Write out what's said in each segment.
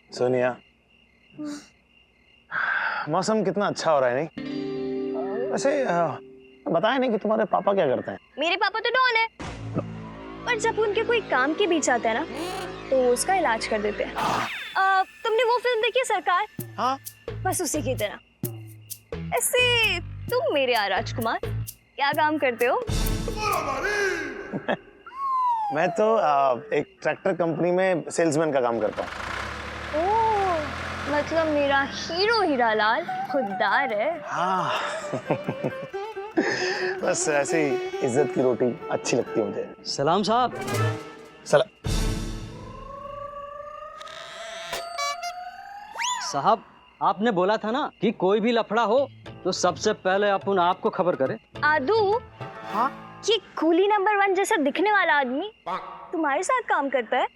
सोनिया, मौसम कितना अच्छा हो रहा है नहीं? वैसे बताया नहीं कि तुम्हारे पापा क्या करते हैं? मेरे पापा तो डॉन है, पर जब उनके कोई काम के बीच आता है ना, तो उसका इलाज कर देते हैं। तुमने वो फिल्म देखी है सरकार? हाँ। बस उसी की तरह। ऐसे तुम मेरे राजकुमार क्या काम करते हो? मैं तो एक ट्रैक्टर कंपनी में सेल्समैन का काम करता हूँ। ओह, मतलब मेरा हीरो हीरालाल खुददार है। हाँ। बस ऐसे ही इज्जत की रोटी अच्छी लगती है मुझे। सलाम साहब। साहब, आपने बोला था ना कि कोई भी लफड़ा हो तो सबसे पहले अपन आपको खबर करे। आदू, हाँ? ये कूली नंबर 1 जैसा दिखने वाला आदमी तुम्हारे साथ काम करता है?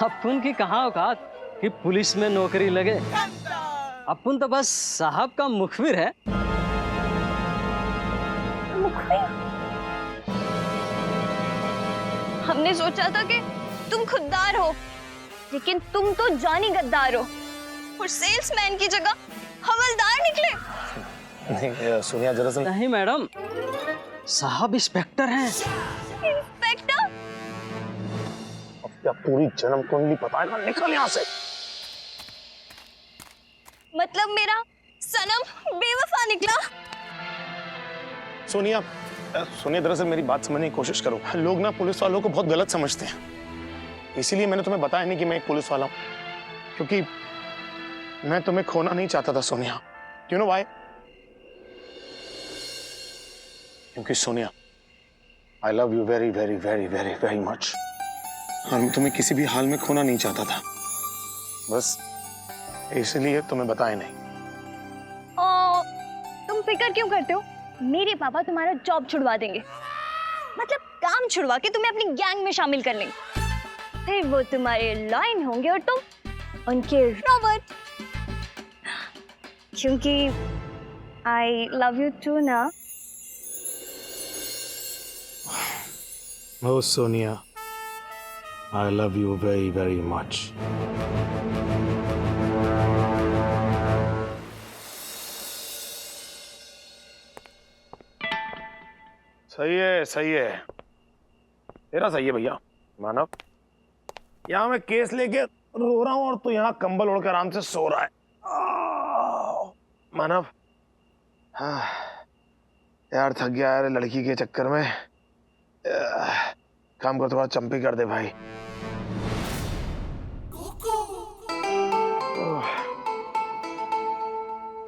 अपन की कहाँ औकात कि पुलिस में नौकरी लगे। अपन तो बस साहब का मुखबिर है। मुखबिर? हमने सोचा था कि तुम खुददार हो, लेकिन तुम तो जानी गद्दार हो और सेल्समैन की जगह हवलदार निकले। नहीं सोनिया, दरअसल नहीं मैडम, साहब इंस्पेक्टर हैं। इंस्पेक्टर? अब क्या पूरी जन्म कुंडली बताएगा? निकल यहाँ से। मतलब मेरा सनम बेवफा निकला? सोनिया, सोनिया दरअसल मेरी बात समझने की कोशिश करो। लोग ना पुलिस वालों को बहुत गलत समझते हैं, इसीलिए मैंने तुम्हें बताया नहीं कि मैं एक पुलिस वाला हूं, क्योंकि मैं तुम्हें खोना नहीं चाहता था सोनिया। You know why? क्योंकि Sonia, I love you very very very very very much, और मैं तुम्हें किसी भी हाल में खोना नहीं चाहता था, बस इसलिए तुम्हें बताया नहीं। तुम फिक्र क्यों करते हो? मेरे पापा तुम्हारा जॉब छुड़वा देंगे, मतलब काम छुड़वा के तुम्हें अपनी गैंग में शामिल कर लेंगे। फिर वो तुम्हारे लाइन होंगे और तुम उनके रॉबर्ट, क्योंकि आई लव यू टू ना। Oh Sonia, I love you very very much. सही है, सही है, तेरा सही है भैया। मानव, यहाँ मैं केस लेके रो रहा हूँ और तू यहाँ कंबल ओढ़कर आराम से सो रहा है। मानव, हाँ यार थक गया यार लड़की के चक्कर में। काम कर, थोड़ा चंपी कर दे भाई।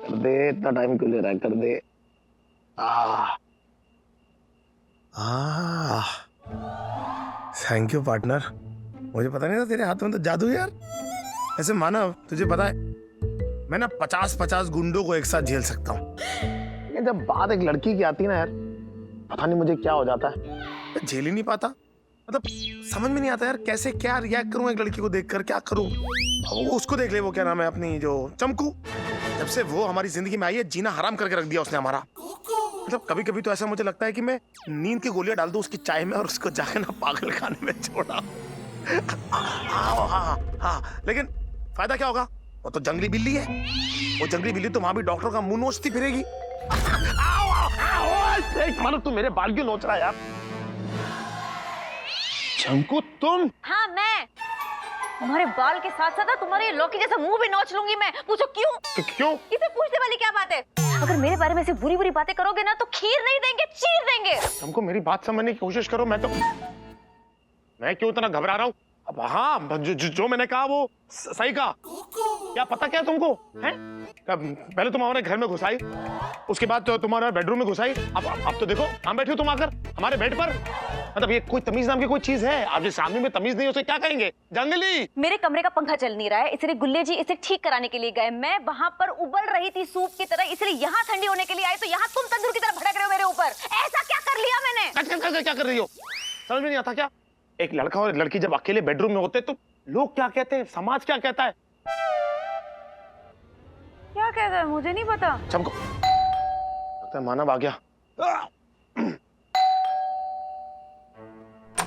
कर दे, इतना टाइम क्यों ले रहा है? कर दे। थैंक यू पार्टनर, मुझे पता नहीं था तेरे हाथ में तो जादू है यार। ऐसे मानव, तुझे पता है मैं ना 50-50 गुंडों को एक साथ झेल सकता हूँ, लेकिन जब बात एक लड़की की आती है ना यार, पता नहीं मुझे क्या हो जाता है, मैं झेल ही नहीं पाता। मतलब समझ में नहीं आता यार कैसे क्या रिएक्ट करूं एक लड़की को देखकर, क्या करूं। वो उसको देख ले, वो क्या नाम है अपनी, जो चमकू, जब से वो हमारी जिंदगी में आई है जीना हराम करके रख दिया उसने हमारा। मतलब कभी कभी तो ऐसा मुझे लगता है कि मैं नींद की गोलियां डाल दूं उसकी चाय में और उसको जाके ना पागल खाने में छोड़ा। हाँ, लेकिन फायदा क्या होगा? वो तो जंगली बिल्ली है, वो जंगली बिल्ली तो वहां भी डॉक्टर का मुंह नोचती फिरेगी। मानो तू मेरे बाल क्यों नोच रहा है यार? चंकू तुम? हाँ मैं तुम्हारे बाल के साथ साथ तुम्हारे लौकी जैसा मुंह भी नोच लूंगी मैं। पूछो क्यों? क्यों? इसे पूछने वाली क्या बात है? अगर मेरे बारे में ऐसी बुरी बुरी बातें करोगे ना तो खीर नहीं देंगे, चीर देंगे। तुमको मेरी बात समझने की कोशिश करो। मैं क्यों इतना घबरा रहा हूँ? अब हाँ, जो मैंने कहा वो सही कहा। क्या पता क्या तुमको है? पहले तुम हमारे घर में घुसाई, उसके बाद तो तुम्हारे बेडरूम में घुसाई, अब तो देखो हम बैठे हो तुम आकर हमारे बेड पर। मतलब ये कोई तमीज नाम की कोई चीज है? आप जिस आदमी में तमीज नहीं उसे क्या कहेंगे? जंगली। मेरे कमरे का पंखा चल नहीं रहा है, इसलिए गुल्ले जी इसे ठीक कराने के लिए गए। मैं वहां पर उबल रही थी सूप की तरह, इसलिए यहाँ ठंडी होने के लिए आई, तो यहाँ तुम तंदूर की तरह भड़क रहे हो मेरे ऊपर। ऐसा क्या कर लिया मैंने? क्या कर रही हो? समझ में नहीं आता क्या? एक लड़का और लड़की जब अकेले बेडरूम में होते तो लोग क्या कहते हैं, समाज क्या कहता है? क्या कहता है मुझे नहीं पता। चमको, लगता है मानव आ गया।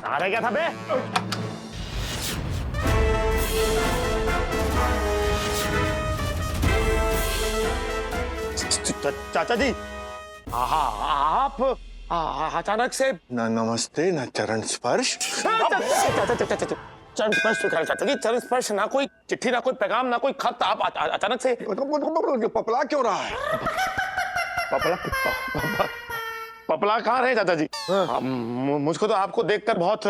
आ रहा क्या था बे? चाचा जी, आप अचानक से ना नमस्ते ना चरण स्पर्श। चरण स्पर्श चाचा जी, चरण स्पर्श ना कोई चिट्ठी, ना कोई पैगाम, ना कोई खत, आप अचानक से पपला क्यों रहा है? पपला कहाँ रहे चाचा जी? मुझको तो आपको देखकर बहुत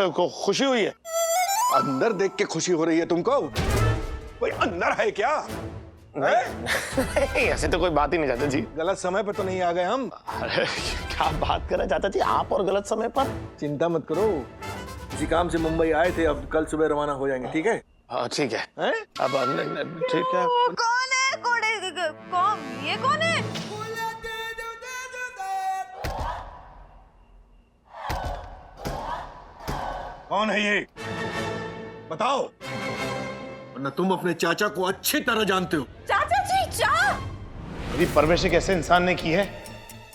खुशी हुई है। अंदर देख के खुशी हो रही है तुमको? कोई अंदर है क्या? नहीं, ऐसे तो कोई बात ही नहीं चाचा जी। गलत समय पर तो नहीं आ गए हम? अरे क्या बात कर रहे हैं चाचा जी, आप और गलत समय पर? चिंता मत करो, किसी काम से मुंबई आए थे, अब कल सुबह रवाना हो जाएंगे। ठीक है? ठीक है। हैं? अब ठीक है। कौन है कौन ये कौन है? कौन है ये? बताओ, वरना तुम अपने चाचा को अच्छी तरह जानते हो। चाचा जी चाचा। मेरी परवरिश एक ऐसे इंसान ने की है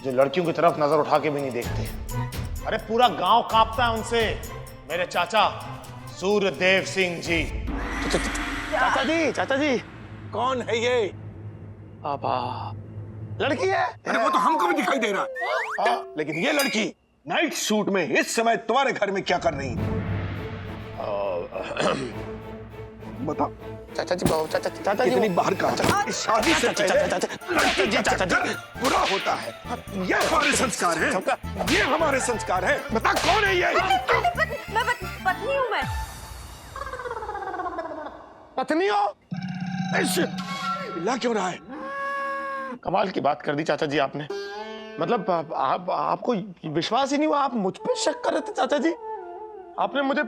जो लड़कियों की तरफ नजर उठा के भी नहीं देखते। अरे पूरा गांव कांपता है उनसे। मेरे चाचा सूर्यदेव सिंह जी। चाचा जी कौन है ये? पापा, लड़की है। अरे वो तो हमको भी दिखाई दे रहा है। लेकिन ये लड़की नाइट सूट में इस समय तुम्हारे घर में क्या कर रही है? बताओ चाचा जी इतनी बाहर का इस शादी से पहले चाचा जी बुरा होता है। ये हमारे संस्कार हैं, ये हमारे संस्कार हैं। बता कौन है ये? मैं पत्नी हूँ। मैं पत्नी हो? ला क्यों रहा है? कमाल की बात कर दी चाचा जी आपने। मतलब आपको विश्वास ही नहीं हुआ, आप मुझ पे शक कर रहे थे चाचा जी। आपने मुझे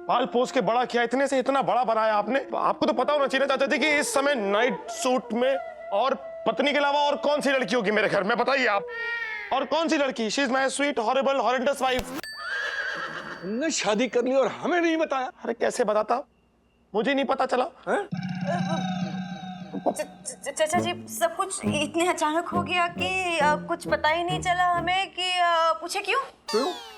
पाल पोस के बड़ा किया, इतने से इतना बड़ा बनाया आपने। आपको तो पता होना चाहिए चाचा जी कि इस समय नाइट सूट में और पत्नी के अलावा और कौन सी लड़की होगी मेरे घर में? बताइए आप, और कौन सी लड़की? She is my sweet horrible horrendous wife. तुमने शादी कर ली और हमें नहीं बताया? अरे कैसे बताता, मुझे नहीं पता चला। चाचा जी सब कुछ इतने अचानक हो गया कि कुछ पता ही नहीं चला हमें कि पूछे क्यों?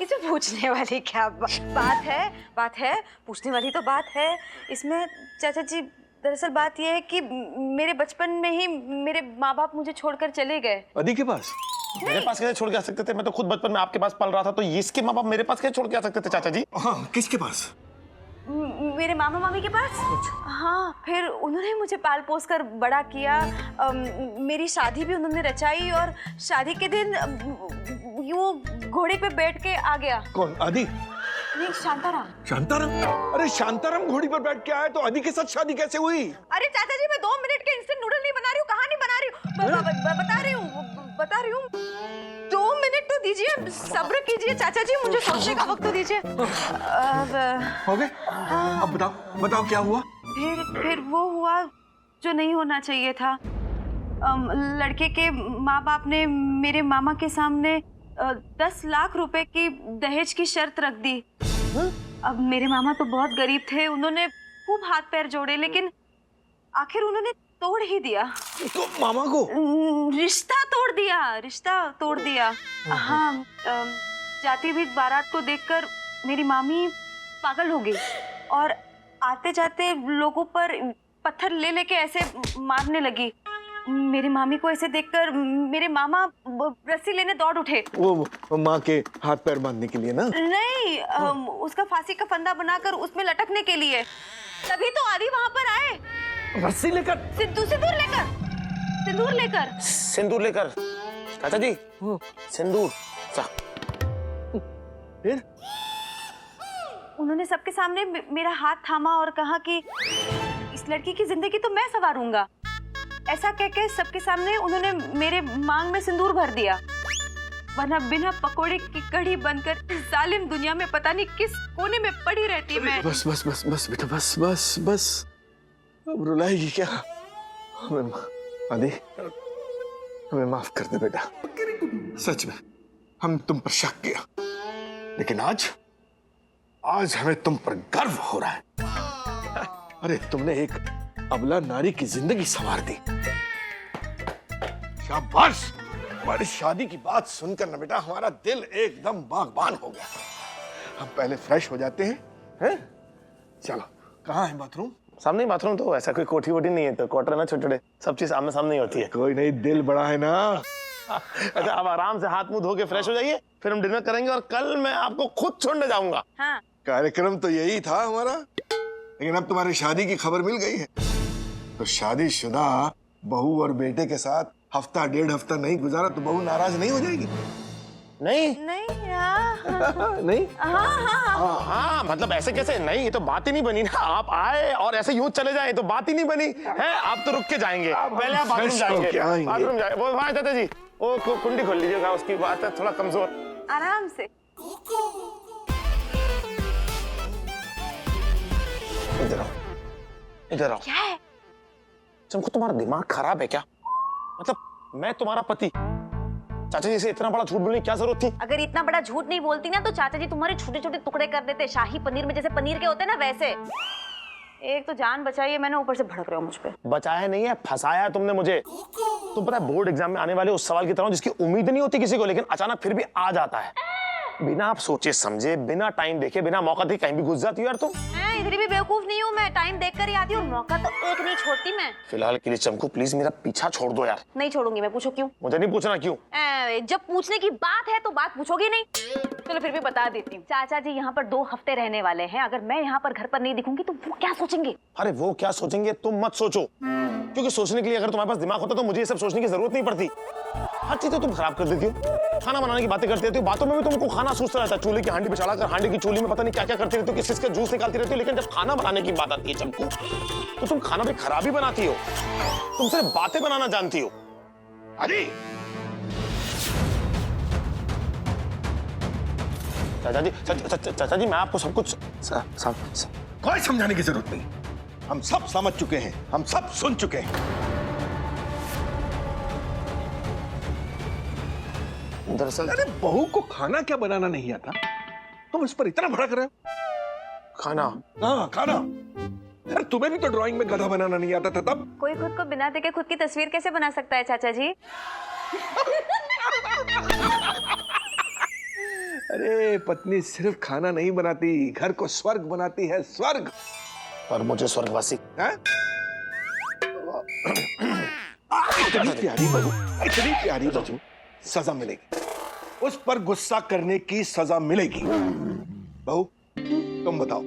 इसमें पूछने वाली क्या बात है पूछने वाली तो बात है इसमें। चाचा जी दरअसल बात यह है कि मेरे बचपन में ही मेरे माँ बाप मुझे छोड़कर चले गए। अदी के पास? मेरे पास कैसे छोड़ के आ सकते थे? मैं तो खुद बचपन में आपके पास पल रहा था, तो इसके माँ बाप मेरे पास कैसे छोड़ के आ सकते थे चाचा जी? हाँ, किसके पास? मेरे मामा मामी के पास। हाँ, फिर उन्होंने मुझे पाल पोस कर बड़ा किया। मेरी शादी भी उन्होंने रचाई और शादी के दिन वो घोड़े पे बैठ के आ गया। कौन? आदि? नहीं, शांताराम। शांताराम? अरे शांताराम घोड़ी पर बैठ के आया तो आदि के साथ शादी कैसे हुई? अरे चाचा जी मैं 2 मिनट के इंस्टेंट नूडल नहीं बना रही हूँ, कहानी बना रही हूँ। बता रही हूँ 2 मिनट तो दीजिए, सब्र कीजिए चाचा जी, मुझे सोचने का वक्त तो दीजिए। हो गए? अब बताओ क्या हुआ? फिर वो हुआ जो नहीं होना चाहिए था। लड़के के माँ बाप ने मेरे मामा के सामने 10 लाख रुपए की दहेज की शर्त रख दी। अब मेरे मामा तो बहुत गरीब थे, उन्होंने खूब हाथ पैर जोड़े, लेकिन आखिर उन्होंने तोड़ ही दिया। तो मामा को रिश्ता तोड़ दिया। हाँ, जाती हुई बारात को देखकर मेरी मामी पागल हो गई और आते जाते लोगों पर पत्थर ले लेके ऐसे मारने लगी। मेरी मामी को ऐसे देखकर मेरे मामा रस्सी लेने दौड़ उठे। वो माँ के हाथ पैर बांधने के लिए ना? नहीं, उसका फांसी का फंदा बनाकर उसमें लटकने के लिए। तभी तो आदि वहां पर आए, रस्सी लेकर, सिंदूर लेकर चाचा जी, सिंदूर। फिर उन्होंने सबके सामने मेरा हाथ थामा और कहा कि इस लड़की की जिंदगी तो मैं संवारूंगा। ऐसा कहकर सबके सामने उन्होंने मेरे मांग में सिंदूर भर दिया, वरना बिना पकोड़े की कड़ी बनकर इस जालिम दुनिया में पता नहीं किस कोने में पड़ी रहती मैं। बस बेटा, बस। अब रुलाएगी क्या? हमें माफ कर दे बेटा। सच में हम तुम पर शक किया, लेकिन आज हमें तुम पर गर्व हो रहा है। अरे तुमने एक अबला नारी की जिंदगी संवार दी। शाबाश। हमारी शादी की बात सुनकर ना बेटा हमारा दिल एकदम बागबान हो गया। हम पहले फ्रेश हो जाते हैं? चलो, कहाँ है बाथरूम? सामने ही बाथरूम। तो ऐसा कोई कोठी वोठी नहीं है, तो क्वार्टर ना छोटे सब चीज आमने सामने ही होती है। कोई नहीं, दिल बड़ा है ना। अच्छा अब आराम से हाथ मुंह धो के फ्रेश हो जाइए, फिर हम डिनर करेंगे और कल मैं आपको खुद छोड़ने जाऊंगा। हाँ। कार्यक्रम तो यही था हमारा, लेकिन अब तुम्हारी शादी की खबर मिल गई है, तो शादीशुदा बहू और बेटे के साथ हफ्ता डेढ़ हफ्ता नहीं गुजारा तो बहू नाराज नहीं हो जाएगी? नहीं नहीं नहीं? हाँ मतलब ऐसे कैसे नहीं, ये तो बात ही नहीं बनी ना। आप आए और ऐसे यूं चले जाए तो बात ही नहीं बनी है। आप तो रुक के जाएंगे, पहले आप बाथरूम जाएंगे। बाथरूम जाए वो वहां चाचा जी, वो कुंडी खोल लीजिएगा, उसकी बात है थोड़ा कमजोर। आराम से। इधर आओ, इधर आओ। क्या है? चमको तुम्हारा दिमाग खराब है क्या? मतलब मैं तुम्हारा पति, चाचा जी से इतना बड़ा झूठ बोलने की क्या जरूरत थी? अगर इतना बड़ा झूठ नहीं बोलती ना तो चाचा जी तुम्हारे छोटे छोटे टुकड़े कर देते, शाही पनीर में जैसे पनीर के होते ना वैसे। एक तो जान बचाई है मैंने, ऊपर से भड़क रहे हो मुझ पे। बचाया नहीं है, फंसाया है तुमने मुझे। तुम पता है बोर्ड एग्जाम में आने वाले उस सवाल की तरह जिसकी उम्मीद नहीं होती किसी को, लेकिन अचानक फिर भी आ जाता है। बिना आप सोचे समझे, बिना टाइम देखे, बिना मौका देखे कहीं भी घुस जाती हो यार तुम। इधर भी बेवकूफ नहीं हूँ मैं, टाइम देख कर ही आती हूँ, मौका तो एक नहीं छोड़ती मैं। फिलहाल के लिए चमकू प्लीज मेरा पीछा छोड़ दो यार। नहीं छोड़ूंगी मैं, पूछो क्यों? मुझे नहीं पूछना क्यों। जब पूछने की बात है तो बात पूछोगी नहीं? चलो फिर भी बता देती हूँ, चाचा जी यहाँ पर 2 हफ्ते रहने वाले हैं। अगर मैं यहाँ पर घर पर नहीं दिखूंगी तो वो क्या सोचेंगे? अरे वो क्या सोचेंगे तुम मत सोचो, क्योंकि सोचने के लिए अगर तुम्हारे पास दिमाग होता तो मुझे ये सब सोचने की जरूरत नहीं पड़ती। हर चीज तो तुम खराब कर देती हो। खाना बनाने की बातें करती रहती हो, बातों में भी तुमको खाना सूझता रहता है। चूल्हे की हांडी पे चढ़ाकर हांडी की चूल्ही में पता नहीं क्या क्या करती रहती हो, किस-किस का जूस निकालती रहती हो, लेकिन जब खाना बनाने की बात आती है चमकू तो तुम खाना भी खराब ही बनाती हो। तुम सिर्फ बातें बनाना जानती हो। अरे चाचा जी मैं आपको सब कुछ कोई समझाने की जरूरत नहीं, हम सब समझ चुके हैं, हम सब सुन चुके हैं। दरअसल अरे बहू को खाना क्या बनाना नहीं आता, तुम इस पर इतना भड़क रहे हो? खाना, हाँ खाना। यार तुम्हें भी तो ड्राइंग में गधा बनाना नहीं आता था तब। कोई खुद को बिना देखे खुद की तस्वीर कैसे बना सकता है चाचा जी? अरे पत्नी सिर्फ खाना नहीं बनाती, घर को स्वर्ग बनाती है, स्वर्ग। और मुझे स्वर्गवासी इतनी प्यारी बहू, इतनी प्यारी बहू, सजा मिलेगी, उस पर गुस्सा करने की सजा मिलेगी। बहू तुम बताओ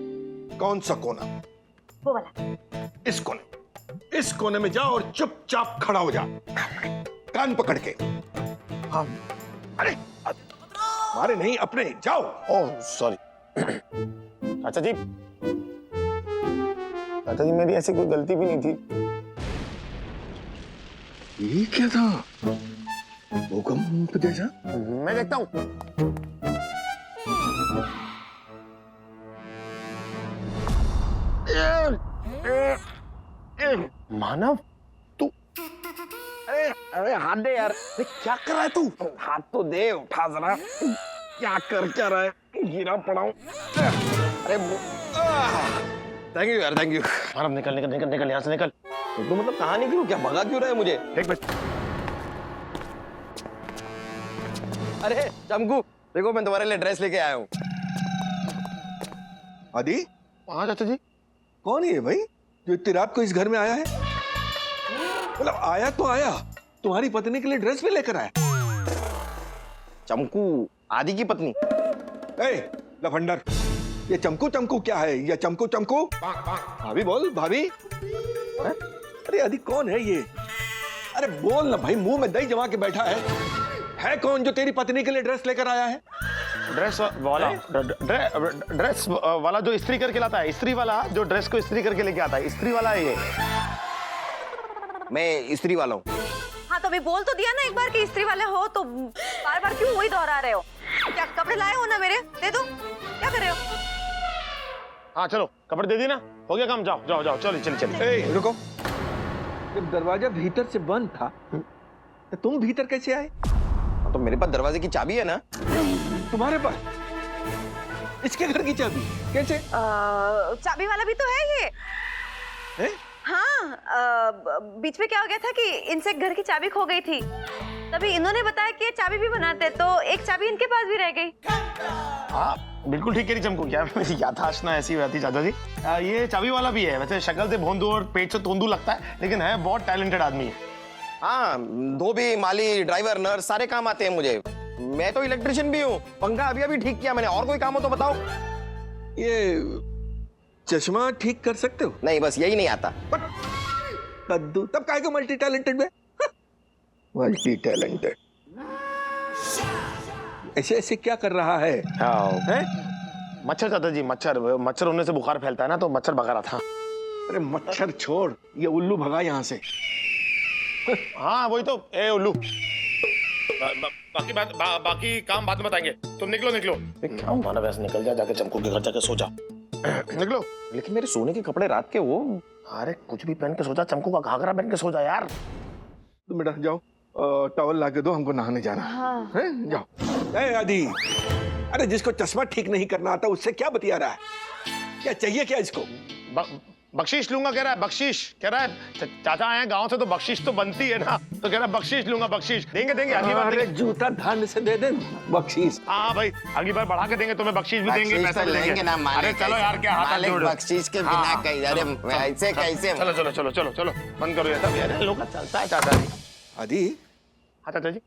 कौन सा कोना? वो वाला। इस कोने में जाओ और चुपचाप खड़ा हो जा, कान पकड़ के। हाँ। अरे हमारे नहीं अपने, जाओ। ओह सॉरी चाचा जी, मेरी ऐसी कोई गलती भी नहीं थी। ये क्या था? भूकंप जैसा? मैं देखता हूँ। मानव तू, अरे हाथ दे यार। क्या कर रहा है तू? हाथ तो दे, उठा जरा। क्या कर क्या रहा है? गिरा पड़ा हूं। अरे थैंक यू यार, थैंक यू। मानव निकल निकल निकल निकल यहाँ से निकल। तो मतलब कहाँ निकलूं? क्या भगा क्यों रहा है मुझे? एक मिनट। अरे चमकू देखो, मैं तुम्हारे लिए ड्रेस लेके आया हूँ। आदि? हाँ चाचा जी। कौन है ये भाई जो इतनी रात को इस घर में आया है? मतलब आया तो आया, तुम्हारी पत्नी के लिए ड्रेस भी लेकर आया? चमकू आदि की पत्नी। ए लफंडर, ये चमकू चमकू क्या है? ये चमकू चमकू? भाभी बोल, भाभी। अरे आदि कौन है ये? अरे बोल ना भाई, मुंह में दही जमा के बैठा है कौन जो तेरी पत्नी के लिए ड्रेस लेकर आया है? ड्रेस वाला, ड्रेस वाला जो इस्त्री करके लाता है, इस्त्री वाला जो ड्रेस को इस्त्री करके लेके आता है, इस्त्री वाला है ये। मैं स्त्री वाला हूँ। हाँ तो अभी बोल तो दिया ना एक बार कि स्त्री वाले हो, तो बार बार क्यों वही दोहरा रहे हो? क्या कपड़े लाए हो ना मेरे? दे दो। क्या कर रहे हो? हाँ चलो कपड़े दे दी ना, हो गया काम, जाओ जाओ जाओ, चलो चलिए चलिए। रुको, जब दरवाजा भीतर से बंद था तो तुम भीतर कैसे आए? तो मेरे पास दरवाजे की चाबी है ना। तुम्हारे पास इसके घर की चाबी कैसे? चाबी वाला भी तो है ये। है? हाँ, बीच में क्या हो गया था कि इनसे घर की चाबी खो गई थी, तभी इन्होंने बताया कि ये चाबी भी बनाते, तो एक चाबी इनके पास भी रह गई। हाँ बिल्कुल ठीक कह रही चमकू, क्या मेरी याददाश्त ना ऐसी रहती चाचा जी। ये चाबी वाला भी है, वैसे शक्ल से भोंदू और पेट से तोंदू लगता है, लेकिन है बहुत टैलेंटेड आदमी है। हाँ, धोबी, माली, ड्राइवर, नर्स सारे काम आते हैं मुझे। मैं तो इलेक्ट्रिशियन भी हूँ। पंखा अभी अभी ठीक किया मैंने। और कोई काम हो तो बताओ। ये चश्मा ठीक कर सकते हो? नहीं, बस यही नहीं आता। कद्दू, तब काहे को मल्टी टैलेंटेड में? मल्टी टैलेंटेड ऐसे ऐसे क्या कर रहा है? हैं? मच्छर चाचा जी, मच्छर होने से बुखार फैलता है ना, तो मच्छर भगा रहा था। अरे मच्छर छोड़, ये उल्लू भगा यहाँ से। हाँ वही तो। ए उल्लू, बाकी काम बाद में बताएंगे। तुम निकलो। क्या माना वैसे निकल जा, जाके चमकू के घर जाके सो जा। निकलो। लेकिन मेरे सोने के कपड़े रात के वो। अरे कुछ भी पहन के सो जा, चमकू का घाघरा पहन के सो जा यार। तुम बेटा जाओ, टॉवल ला के दो, हमको नहाने जाना है। जाओ। ए आदि, अरे जिसको चश्मा ठीक नहीं करना आता उससे क्या बतिया रहा है? क्या चाहिए क्या इसको? बख्शीश लूंगा कह रहा है। बख्शीश कह रहा है, चाचा आए हैं गांव से तो बख्शीश तो बनती है ना, तो कह रहा है बख्शीश लूंगा। बख्शीश देंगे अगली बार। अरे जूता धान से दे दे बख्शीश। हाँ भाई, अगली बार बढ़ा के देंगे, तुम्हें बख्शीश भी देंगे, पैसा भी देंगे ना। अरे चलो यार, क्या हाथ जोड़। बख्शीश के बिना कहीं। अरे ऐसे कैसे? चलो बंद करो ये सब यार, लोग चलता है चाचा जी। आदि, हाँ चाचा जी।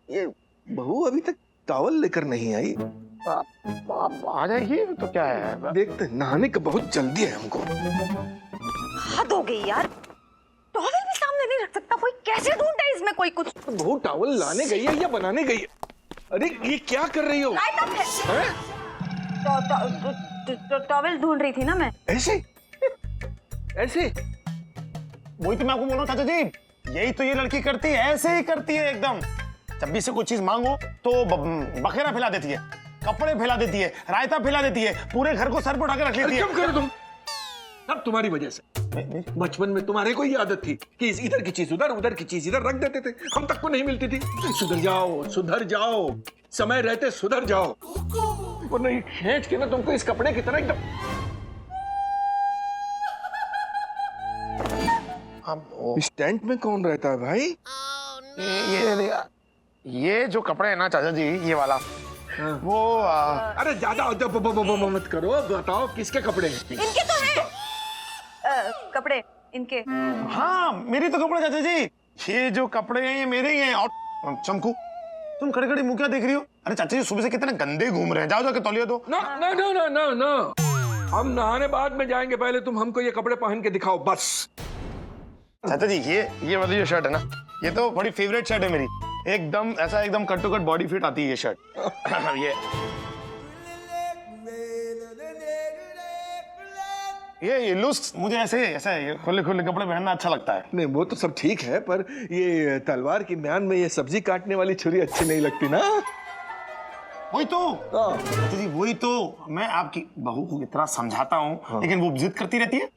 ये बहू अभी तक टॉवल लेकर नहीं आई। आप आ जाएगी तो क्या है। देखते, नहाने का बहुत जल्दी है हमको। हद हो गई यार, टॉवल भी सामने नहीं रख सकता कोई? कैसे ढूंढे इसमें कोई कुछ? बहू टॉवल लाने गई है या बनाने गई है? अरे ये क्या कर रही हो? टॉवल ढूंढ रही थी ना मैं। ऐसे ऐसे? वही तो मैं आपको बोल रहा हूँ चाचा जी, यही तो ये लड़की करती है, ऐसे ही करती है एकदम। जब भी से कोई चीज मांगो तो बखेरा फैला देती है, कपड़े फैला देती है, रायता फैला देती है, पूरे घर को सर पर उठा के रख लेती है। कब करो तुम? अब तुम्हारी वजह से। बचपन में तुम्हारे को ही आदत थी कि इधर की चीज उधर की चीज इधर रख देते थे, हम तक को नहीं मिलती थी। सुधर जाओ, समय रहते सुधर जाओ, वरना ये खींच के ना तुमको इस कपड़े की तरह एकदम। इस टेंट में कौन रहता है भाई? ये जो कपड़े है ना चाचा जी, ये वाला वो अरे ज्यादा मत करो, बताओ किसके कपड़े हैं? इनके तो हैं कपड़े इनके। हाँ मेरी तो कपड़े चाचा जी, ये जो कपड़े हैं ये मेरे ही हैं। और चमकू, तुम खड़े खड़े मुंह क्या देख रही हो? अरे चाचा जी सुबह से कितने गंदे घूम रहे हैं, जाओ जाके तौलिया दो। ना, हम नहाने बाद में जाएंगे, पहले तुम हमको ये कपड़े पहन के दिखाओ बस। चाचा जी ये वाली जो शर्ट है ना, ये तो बड़ी फेवरेट शर्ट है मेरी। एकदम ऐसा एकदम cut to cut body fit आती है ये शर्ट। ये लुक्स मुझे ऐसे खुले खुले कपड़े पहनना अच्छा लगता है। नहीं वो तो सब ठीक है, पर ये तलवार की म्यान में ये सब्जी काटने वाली छुरी अच्छी नहीं लगती ना। वही तो चाचा जी, वही तो मैं आपकी बहू को इतना समझाता हूँ, लेकिन वो जिद करती रहती है।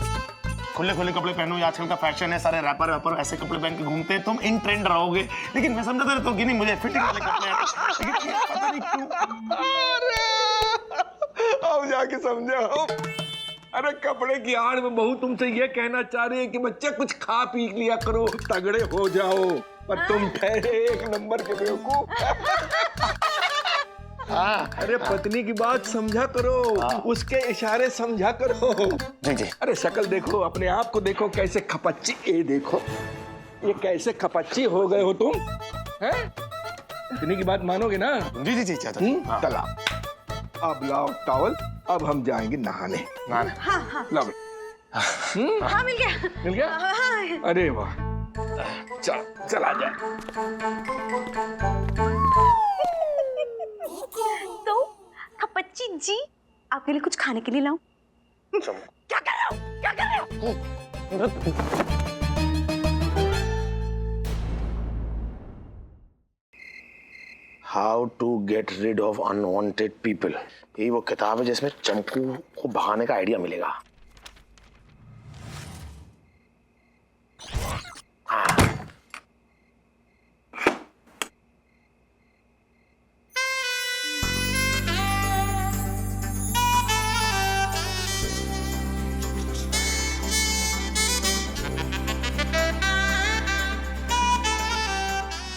खुले खुले कपड़े पहनो, ये आजकल का फैशन है, सारे रैपर ऐसे कपड़े पहन के घूमते हैं, तुम इन ट्रेंड रहोगे। लेकिन मैं समझाता रहता हूँ कि नहीं, मुझे फिटिंग वाले कपड़े हैं, लेकिन पता नहीं क्यों। अब जाके समझो। अरे कपड़े की आड़ में बहू तुमसे ये कहना चाह रही है कि बच्चे कुछ खा पी लिया करो, तगड़े हो जाओ, पर तुम ठहरे एक नंबर के बेवकूफ। हाँ अरे पत्नी की बात समझा करो, उसके इशारे समझा करो। जी। अरे शक्ल देखो, अपने आप को देखो कैसे खपच्ची, ये देखो ये कैसे खपच्ची हो गए हो तुम, हैं? पत्नी की बात मानोगे ना? जी चाचा। चला, अब लाओ टॉवल, अब हम जाएंगे नहाने। हाँ। लाओ। हाँ मिल गया। हाँ। अरे वाह, चला जा। तो खपच्ची जी, आपके लिए कुछ खाने के लिए लाऊं? क्या कर रहे हो? How to get rid of unwanted people, यही वो किताब है जिसमें चमकू को भगाने का आइडिया मिलेगा।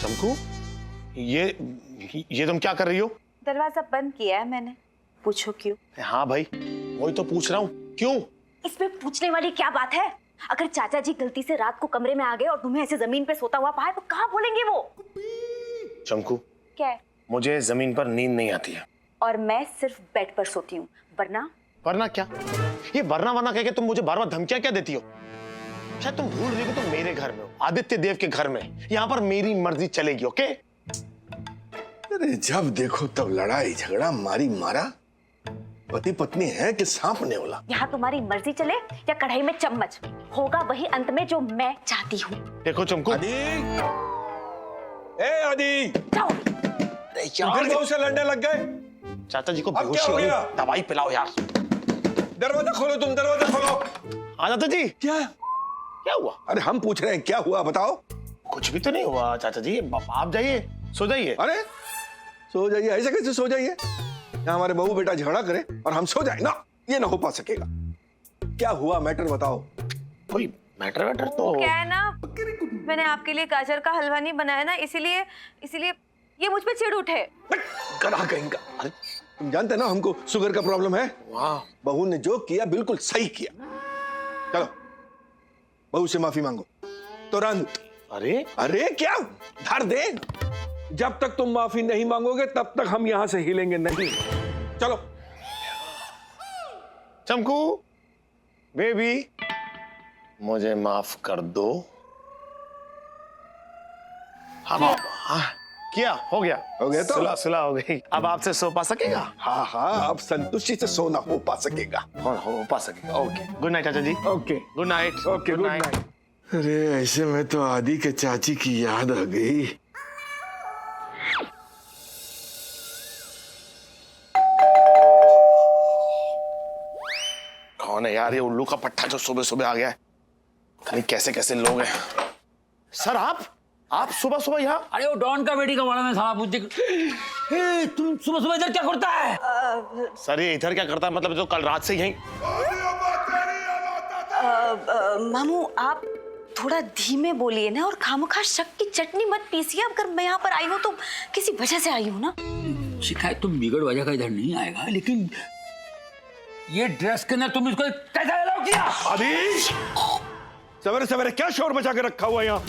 चमकू, ये तुम क्या कर रही हो? दरवाजा बंद किया है मैंने, पूछो क्यों? हाँ भाई, वही तो पूछ रहा हूँ, क्यों? इसमें पूछने वाली क्या बात है? अगर चाचा जी गलती से रात को कमरे में आ गए और तुम्हें ऐसे जमीन पे सोता हुआ पाए तो कहाँ बोलेंगे वो? चमकू, क्या है? मुझे जमीन पर नींद नहीं आती है। और मैं सिर्फ बेड पर सोती हूँ, वरना? वरना क्या? ये वरना कह के तुम मुझे बार बार धमकियां क्या देती हो? शायद तुम भूल रही हो कि तुम मेरे घर में हो, आदित्य देव के घर में। यहाँ पर मेरी मर्जी चलेगी, ओके? अरे जब देखो तब लड़ाई झगड़ा मारी मारा। पति पत्नी है कि सांप नेवला? यहाँ तुम्हारी मर्जी चले या कढ़ाई में चम्मच, होगा वही अंत में जो मैं चाहती हूँ। देखो चमकू, आदि, ए आदि, जाओ। अरे फिर यार, से लड़ने लग गए। चाचा जी को अब क्या बेहोशी हो वाली गया? दवाई पिलाओ यार। दरवाजा खोलो, तुम दरवाजा खोलो। आदित्य जी, क्या? क्या हुआ? अरे हम पूछ रहे हैं क्या हुआ, बताओ। कुछ भी तो नहीं हुआ चाचा जी, आप जाइए, सो जाइए। अरे सो जाइए, ऐसे कैसे सो जाइए? यहाँ हमारे बहू बेटा झगड़ा करे और हम सो जाए ना, ये ना हो पा सकेगा। क्या हुआ, मैटर बताओ। कोई मैटर तो क्या है ना, मैंने आपके लिए गाजर का हलवा नहीं बनाया ना, इसीलिए ये मुझ पे चिढ़ उठे। गधा कहेंगे। अरे तुम जानते ना हमको शुगर का प्रॉब्लम है। वाह, बहू ने जो किया बिल्कुल सही किया। चलो बहू से माफी मांगो तुरंत। अरे अरे क्या धर दे, जब तक तुम माफी नहीं मांगोगे तब तक हम यहां से हिलेंगे नहीं। चलो। चमकू बेबी, मुझे माफ कर दो। हाँ, किया, हो गया तो सुला हो गई। अब आपसे सो पा सकेगा? हाँ हाँ, अब संतुष्टि से सोना हो पा सकेगा। हो पा सकेगा। ओके, गुड नाइट चाचा जी। Okay good night. Okay, good night. अरे ऐसे में तो आदि के चाची की याद आ गई। कौन है यार ये उल्लू का पट्टा जो सुबह सुबह आ गया है? पता नहीं कैसे कैसे लोग हैं। सर आप सुबह सुबह यहाँ? अरे वो डॉन का बेटी का बड़ा में साला पूछ। तुम सुबह सुबह इधर क्या करता है? सर ये इधर क्या करता है, मतलब जो कल रात से यहीं? मामू आप थोड़ा धीमे बोलिए ना, और खामखा शक की चटनी मत पीसिए। अगर मैं यहाँ पर आई हूँ तो किसी वजह से आई हूँ ना। शिकायत तुम बिगड़ वजह का इधर नहीं आएगा, लेकिन ये ड्रेस के अंदर तुम इसको कैसे अलाउ किया? अभी सवेरे सवेरे क्या शोर मचा के रखा हुआ यहाँ,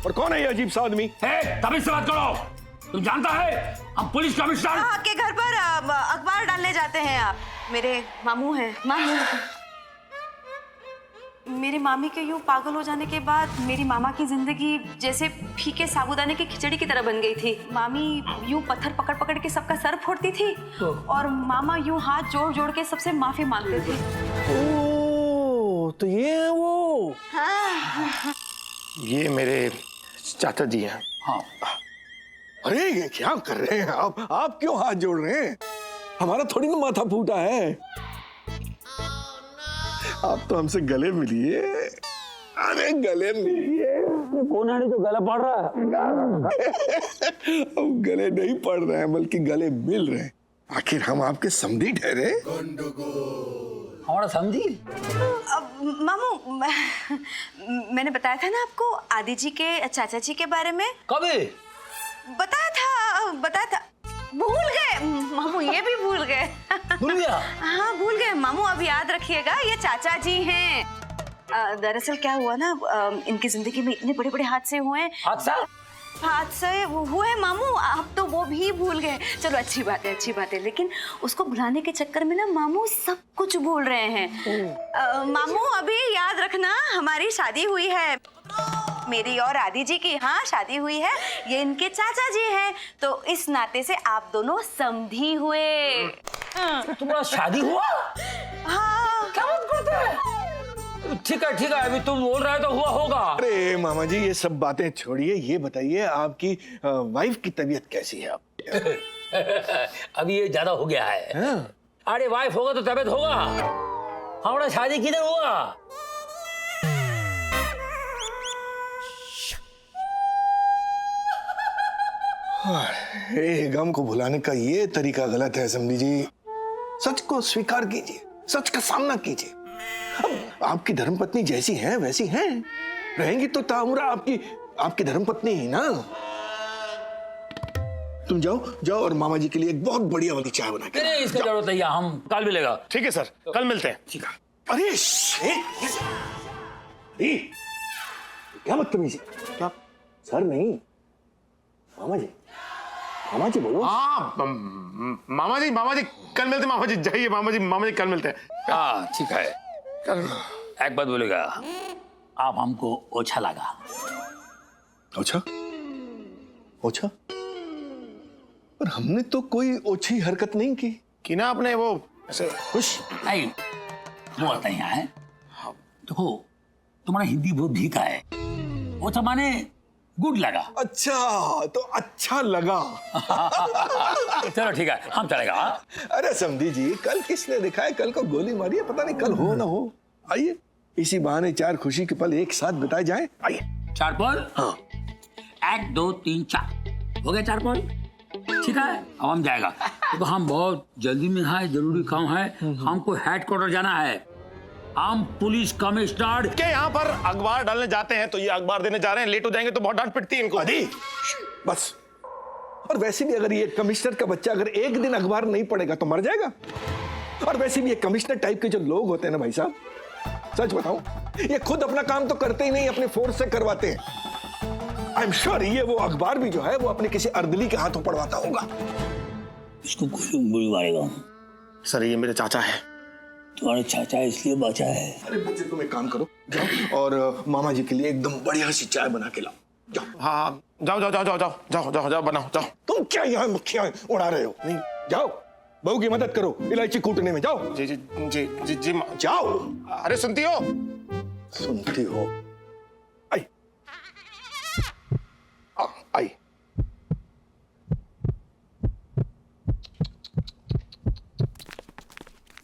और कौन है ये अजीब सा आदमी? तभी से बात करो। तुम जानता है हम पुलिस कमिश्नर आपके घर पर अखबार डालने जाते हैं आप। मेरे मामू हैं। मामू, मेरे मामी के यूं पागल हो जाने के बाद मेरी मामा की जिंदगी जैसे फीके साबूदाने की खिचड़ी की तरह बन गई थी। मामी यूं पत्थर पकड़ पकड़ के सबका सर फोड़ती थी और मामा यूं हाथ जोड़ जोड़ के सबसे माफी मांगते थे। ओ, तो ये है वो। हाँ। ये मेरे चाचा जी हैं। हाँ। अरे ये क्या कर रहे हैं आप क्यों हाथ जोड़ रहे हैं? हमारा थोड़ी ना माथा फूटा है। आप तो हमसे गले मिलिए। अरे गले मिलिए। कौन है जो गला पड़ रहा है? हम गले नहीं पड़ रहे हैं बल्कि गले मिल रहे हैं। आखिर हम आपके समधी ठहरे। हमारा समझी? मामू मैंने बताया था ना आपको आदि जी के चाचा जी के बारे में। कभी? बताया था। भूल गए मामू, ये भी भूल गए। भूल गया? हाँ भूल गए मामू, अब याद रखिएगा ये चाचा जी हैं। दरअसल क्या हुआ ना, इनकी जिंदगी में इतने बड़े बड़े हादसे हुए हैं। हादसे हुए मामू, आप तो वो भी भूल गए। चलो अच्छी बात है, लेकिन उसको भुलाने के चक्कर में ना मामू सब कुछ भूल रहे हैं। मामू अभी याद रखना, हमारी शादी हुई है, मेरी और आदि जी की। हाँ शादी हुई है, ये इनके चाचा जी हैं, तो इस नाते से आप दोनों समधी हुए। तुम्हारा शादी हुआ? हाँ। क्या बात करते हैं? ठीक है, अभी तुम बोल रहे हो तो हुआ होगा। अरे मामा जी ये सब बातें छोड़िए, ये बताइए आपकी वाइफ की तबीयत कैसी है? आप अभी ये ज्यादा हो गया है। हाँ? अरे वाइफ होगा तो तबीयत होगा। हमारा शादी किधर हुआ? गम को भुलाने का ये तरीका गलत है समझी जी। सच को स्वीकार कीजिए, सच का सामना कीजिए। अब आपकी धर्मपत्नी जैसी हैं वैसी हैं, रहेंगी तो ताउम्र आपकी धर्मपत्नी ही ना। तुम जाओ और मामा जी के लिए एक बहुत बढ़िया वाली चाय बना के। इसका जरूरत नहीं है, हम कल मिलेगा। ठीक है सर, कल मिलते हैं। ठीक है। अरे क्या बदतमीजी? क्या? सर नहीं, मामा जी, मामा जी बोलो। हाँ मामा जी कल मिलते, मामा जी जाइए, मामा जी कल मिलते हैं। हाँ ठीक है। एक बात बोलेगा, आप हमको अच्छा लगा। अच्छा अच्छा, पर हमने तो कोई ओछी हरकत नहीं की। कि ना आपने वो ऐसे खुश नहीं वो आता है। देखो तुम्हारा हिंदी बहुत भीगा है। वो तो माने गुड लगा। अच्छा तो अच्छा लगा। चलो ठीक है, हम चलेगा। हाँ? अरे समधी जी, कल किसने दिखाया? कल को गोली मारी है, पता नहीं कल हो ना हो। आइए, इसी बहाने 4 खुशी के पल एक साथ बिताए जाएं। आइए। 4 पॉल। हाँ 1 2 3 4 हो गए 4 पॉल। ठीक है, अब हम जाएगा। तो हम बहुत जल्दी में है, जरूरी काम है। हमको हेडक्वार्टर जाना है। हम पुलिस कमिश्नर के यहाँ पर अखबार डालने जाते हैं, तो ये अखबार देने जा रहे हैं, लेट हो जाएंगे तो बहुत डांट पिटती है इनको। अरे बस। और वैसे भी अगर ये कमिश्नर का बच्चा अगर एक दिन अखबार नहीं पढ़ेगा तो मर जाएगा। और वैसे भी ये कमिश्नर टाइप के जो लोग होते हैं ना भाई साहब, सच बताऊं, ये खुद अपना काम तो करते ही नहीं, अपने फोर्स से करवाते हैं। आई एम श्योर ये वो अखबार भी जो है वो अपने किसी अर्दली के हाथों पढ़वाता होगा। इसको कोई गोली मारेगा। सर ये मेरे चाचा है। तुम्हारे चाचा इसलिए बचा है। अरे बच्चे तुम एक काम करो, जाओ और मामा जी के लिए एकदम बढ़िया सी चाय बना के लाओ। जाओ। हाँ जाओ बनाओ जाओ। तुम क्या यहाँ मक्खियां उड़ा रहे हो? नहीं जाओ, बहू की मदद करो इलायची कूटने में। जाओ जी जी जी जी जी जाओ। अरे सुनती हो? सुनती हो? आई आई।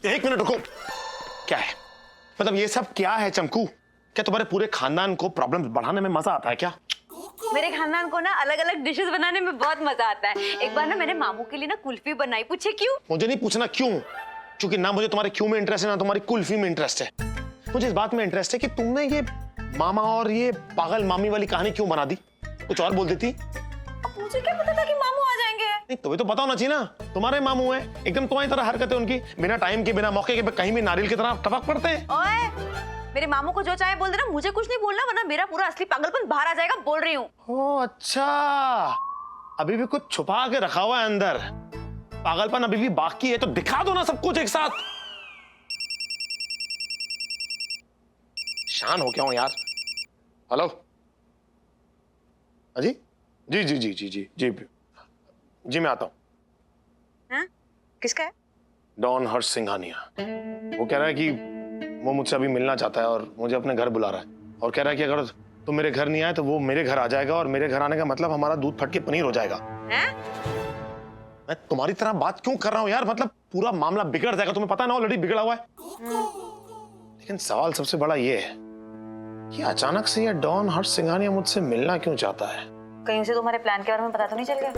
एक मिनट रुको। क्या है मतलब ये सब क्या है चमकू? क्या तुम्हारे पूरे खानदान को प्रॉब्लम बढ़ाने में मजा आता है क्या? मेरे खानदान को ना अलग अलग डिशेस बनाने में बहुत मजा आता है। एक बार ना मैंने मामू के लिए ना कुल्फी बनाई। पूछे क्यों? मुझे नहीं पूछना क्यों, क्योंकि ना मुझे तुम्हारे क्यों में इंटरेस्ट है ना तुम्हारी कुल्फी में इंटरेस्ट है। मुझे इस बात में इंटरेस्ट है कि तुमने ये मामा और ये पागल मामी वाली कहानी क्यों बना दी? कुछ और बोल देती। मुझे क्या पता था कि मामू आ जाएंगे। नहीं तुम्हें तो पता होना चाहिए ना, तुम्हारे मामू है, एकदम तुम्हारी तरह हरकत है उनकी, बिना टाइम के बिना मौके के कहीं भी नारियल की तरह टपक पड़ते हैं। ओए मेरे मामू को जो चाहे बोल देना, मुझे कुछ नहीं बोलना, वरना मेरा पूरा असली पागलपन बाहर आ जाएगा। बोल रही हूँ। ओह अच्छा, अभी भी कुछ छुपा के रखा हुआ है अंदर, पागलपन अभी भी बाकी है, तो दिखा दो ना सब कुछ एक साथ। शान हो क्या हूं यार। हेलो अजी जी जी जी जी जी जी जी मैं आता हूं। किसका है? डॉन हर्ष सिंघानिया। वो कह रहा है कि वो मुझसे अभी मिलना चाहता है और मुझे अपने घर बुला रहा है, और कह रहा है कि अगर तुम मेरे घर नहीं आए तो वो मेरे घर आ जाएगा, और मेरे घर आने का मतलब हमारा दूध फट के पनीर हो जाएगा। मैं तुम्हारी तरह बात क्यों कर रहा हूं यार, मतलब पूरा मामला बिगड़ जाएगा, तुम्हें पता ना ऑलरेडी बिगड़ा हुआ है। लेकिन सवाल सबसे बड़ा ये है कि अचानक से ये डॉन हर्ष सिंघानिया मुझसे मिलना क्यों चाहता है? कहीं उसे तुम्हारे प्लान के बारे में पता तो नहीं चल गया?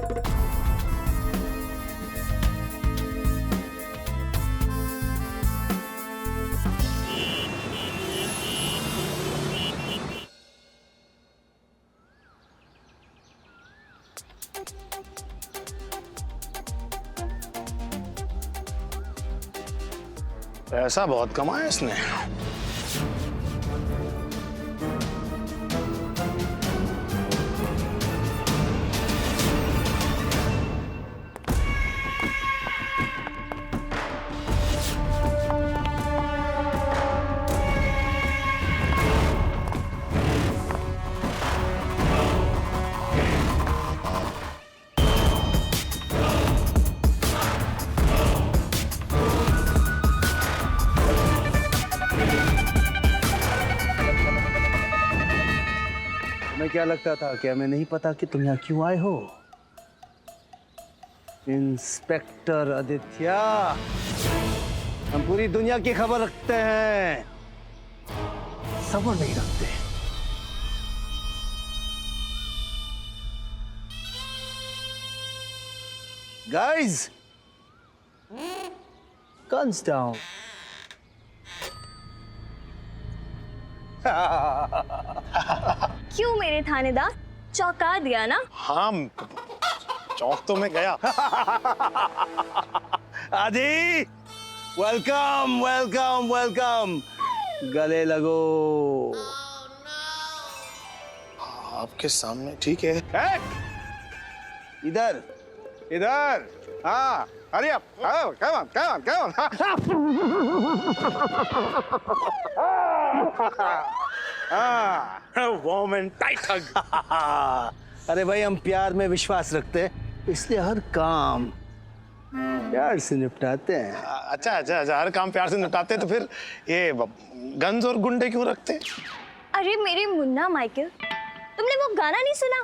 पैसा बहुत कमाया इसने। तुम्हें क्या लगता था कि हमें नहीं पता कि तुम यहाँ क्यों आए हो? इंस्पेक्टर आदित्य, हम पूरी दुनिया की खबर रखते हैं, सब्र नहीं रखते। Guys, guns down. क्यों मेरे थानेदार, चौंका दिया ना? हाँ चौंक तो मैं गया। आदि, वेलकम वेलकम वेलकम, गले लगो। आपके सामने ठीक है। इधर इधर, हाँ hurry up, come on, come on, come on. Warm and tight hug. अरे भाई, हम प्यार में विश्वास रखते हैं, इसलिए हर काम प्यार से निपटाते हैं। अच्छा अच्छा अच्छा, हर काम प्यार से निपटाते हैं, तो फिर ये गन्स और गुंडे क्यों रखते हैं? अरे मेरे मुन्ना माइकल, तुमने वो गाना नहीं सुना?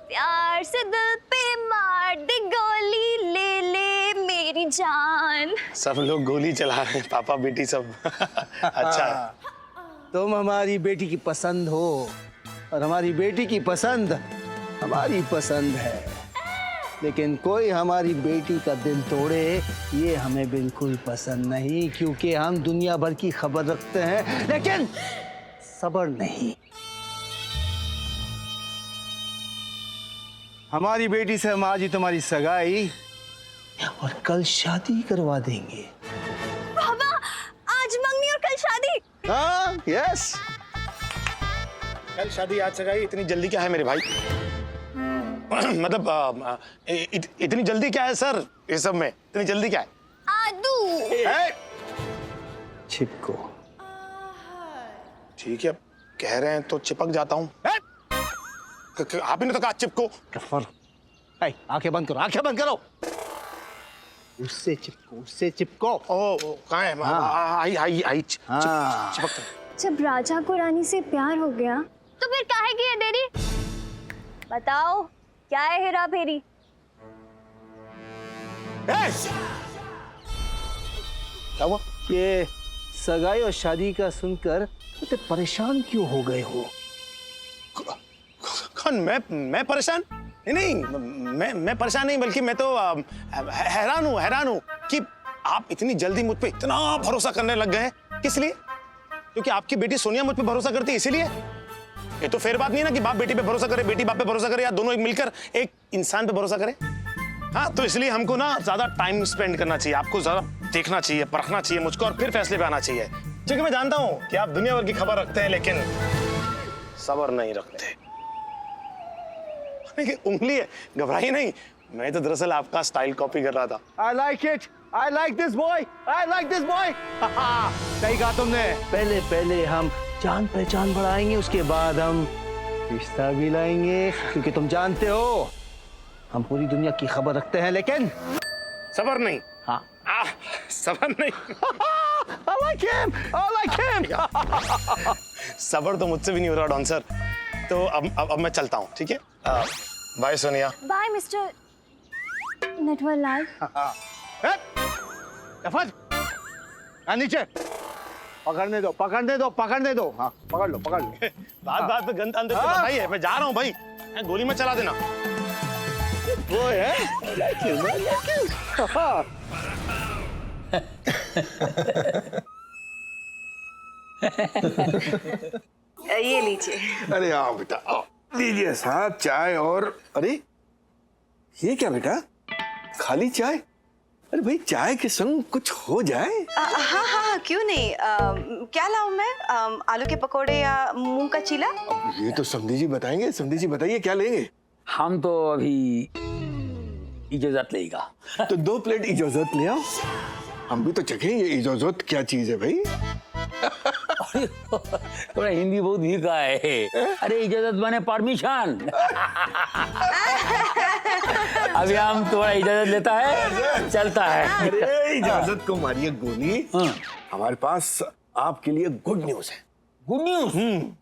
प्यार से दिल पे मार दे गोली, ले ले मेरी जान। सब लोग गोली चला रहे हैं, पापा बेटी सब। अच्छा है। तुम हमारी बेटी की पसंद हो और हमारी बेटी की पसंद हमारी पसंद है, लेकिन कोई हमारी बेटी का दिल तोड़े ये हमें बिल्कुल पसंद नहीं, क्योंकि हम दुनिया भर की खबर रखते हैं लेकिन सब्र नहीं। हमारी बेटी से हम आज ही तुम्हारी सगाई और कल शादी करवा देंगे। बाबा, आज मंगनी और कल शादी? हाँ, यस। कल शादी आज सगाई, इतनी जल्दी क्या है मेरे भाई? मतलब इतनी जल्दी क्या है सर ये सब में? इतनी जल्दी क्या है? आदू। चिपको। ठीक है, कह रहे हैं तो चिपक जाता हूँ। आप ही ने तो कहा चिपको। कफर। आंखें बंद करो, आंखें बंद करो। उससे चिपको, उससे चिपको। ओ कहाँ है? आई आई आई हाँ। चिपक। जब राजा को रानी से प्यार हो गया तो फिर काहे की है देरी? बताओ क्या है हेरा फेरी? क्या हुआ? ये सगाई और शादी का सुनकर तो परेशान क्यों हो गए हो? कौन? मैं परेशान नहीं, मैं परेशान नहीं, बल्कि मैं तो हैरान हूँ कि आप इतनी जल्दी मुझ पे इतना भरोसा करने लग गए। किस लिए? क्योंकि आपकी बेटी सोनिया मुझ पे भरोसा करती है इसीलिए? ये तो फेर बात नहीं ना कि बाप बेटी पे भरोसा करे, बेटी बाप पे भरोसा करे, या दोनों एक मिलकर एक इंसान पे भरोसा करे। हाँ, तो इसलिए हमको ना ज्यादा टाइम स्पेंड करना चाहिए, आपको ज्यादा देखना चाहिए, परखना चाहिए मुझको, और फिर फैसले पे आना चाहिए। क्योंकि मैं जानता हूँ कि आप दुनिया भर की खबर रखते हैं लेकिन सब्र नहीं रखते। उंगली है, घबराइए नहीं, मैं तो दरअसल आपका स्टाइल कॉपी कर रहा था। I like it, I like this boy, I like this boy। सही कहा तुमने। पहले हम जान पहचान बढ़ाएंगे, उसके बाद हम रिश्ता भी लाएंगे, क्योंकि तुम जानते हो हम पूरी दुनिया की खबर रखते हैं लेकिन सब्र नहीं। हाँ। सब्र नहीं। I like him, I like him। सब्र तो मुझसे भी नहीं हो रहा डॉन सर। तो अब मैं चलता हूँ, ठीक है? Bye Sonia. Bye mister Natwarlal. नीचे पकड़ने दो, पकड़ने दो, पकड़ने दो। हाँ, पकड़ लो, पकड़ लो। बात पे गंद अंदर भाई है, मैं जा रहा हूँ भाई, गोली में चला देना। वो है। ये लीजिए। अरे आओ बेटा, आओ, लीजिए साहब चाय। और अरे ये क्या बेटा, खाली चाय? अरे भाई, चाय के संग कुछ हो जाए। हाँ हाँ, क्यों नहीं। क्या लाऊं मैं? आलू के पकोड़े या मूंग का चीला? अब ये तो समधी जी बताएंगे। समधी जी बताइए क्या लेंगे? हम तो अभी इजाजत लेगा। तो 2 प्लेट इजाजत ले आओ, हम भी तो चखें ये इजाजत क्या चीज है भाई। थोड़ा हिंदी बहुत वीक है। अरे इजाजत माने परमिशन। अभी हम थोड़ा इजाजत लेता है, चलता है। अरे इजाजत को मारिए गोली। हमारे पास आपके लिए गुड न्यूज है। Good news?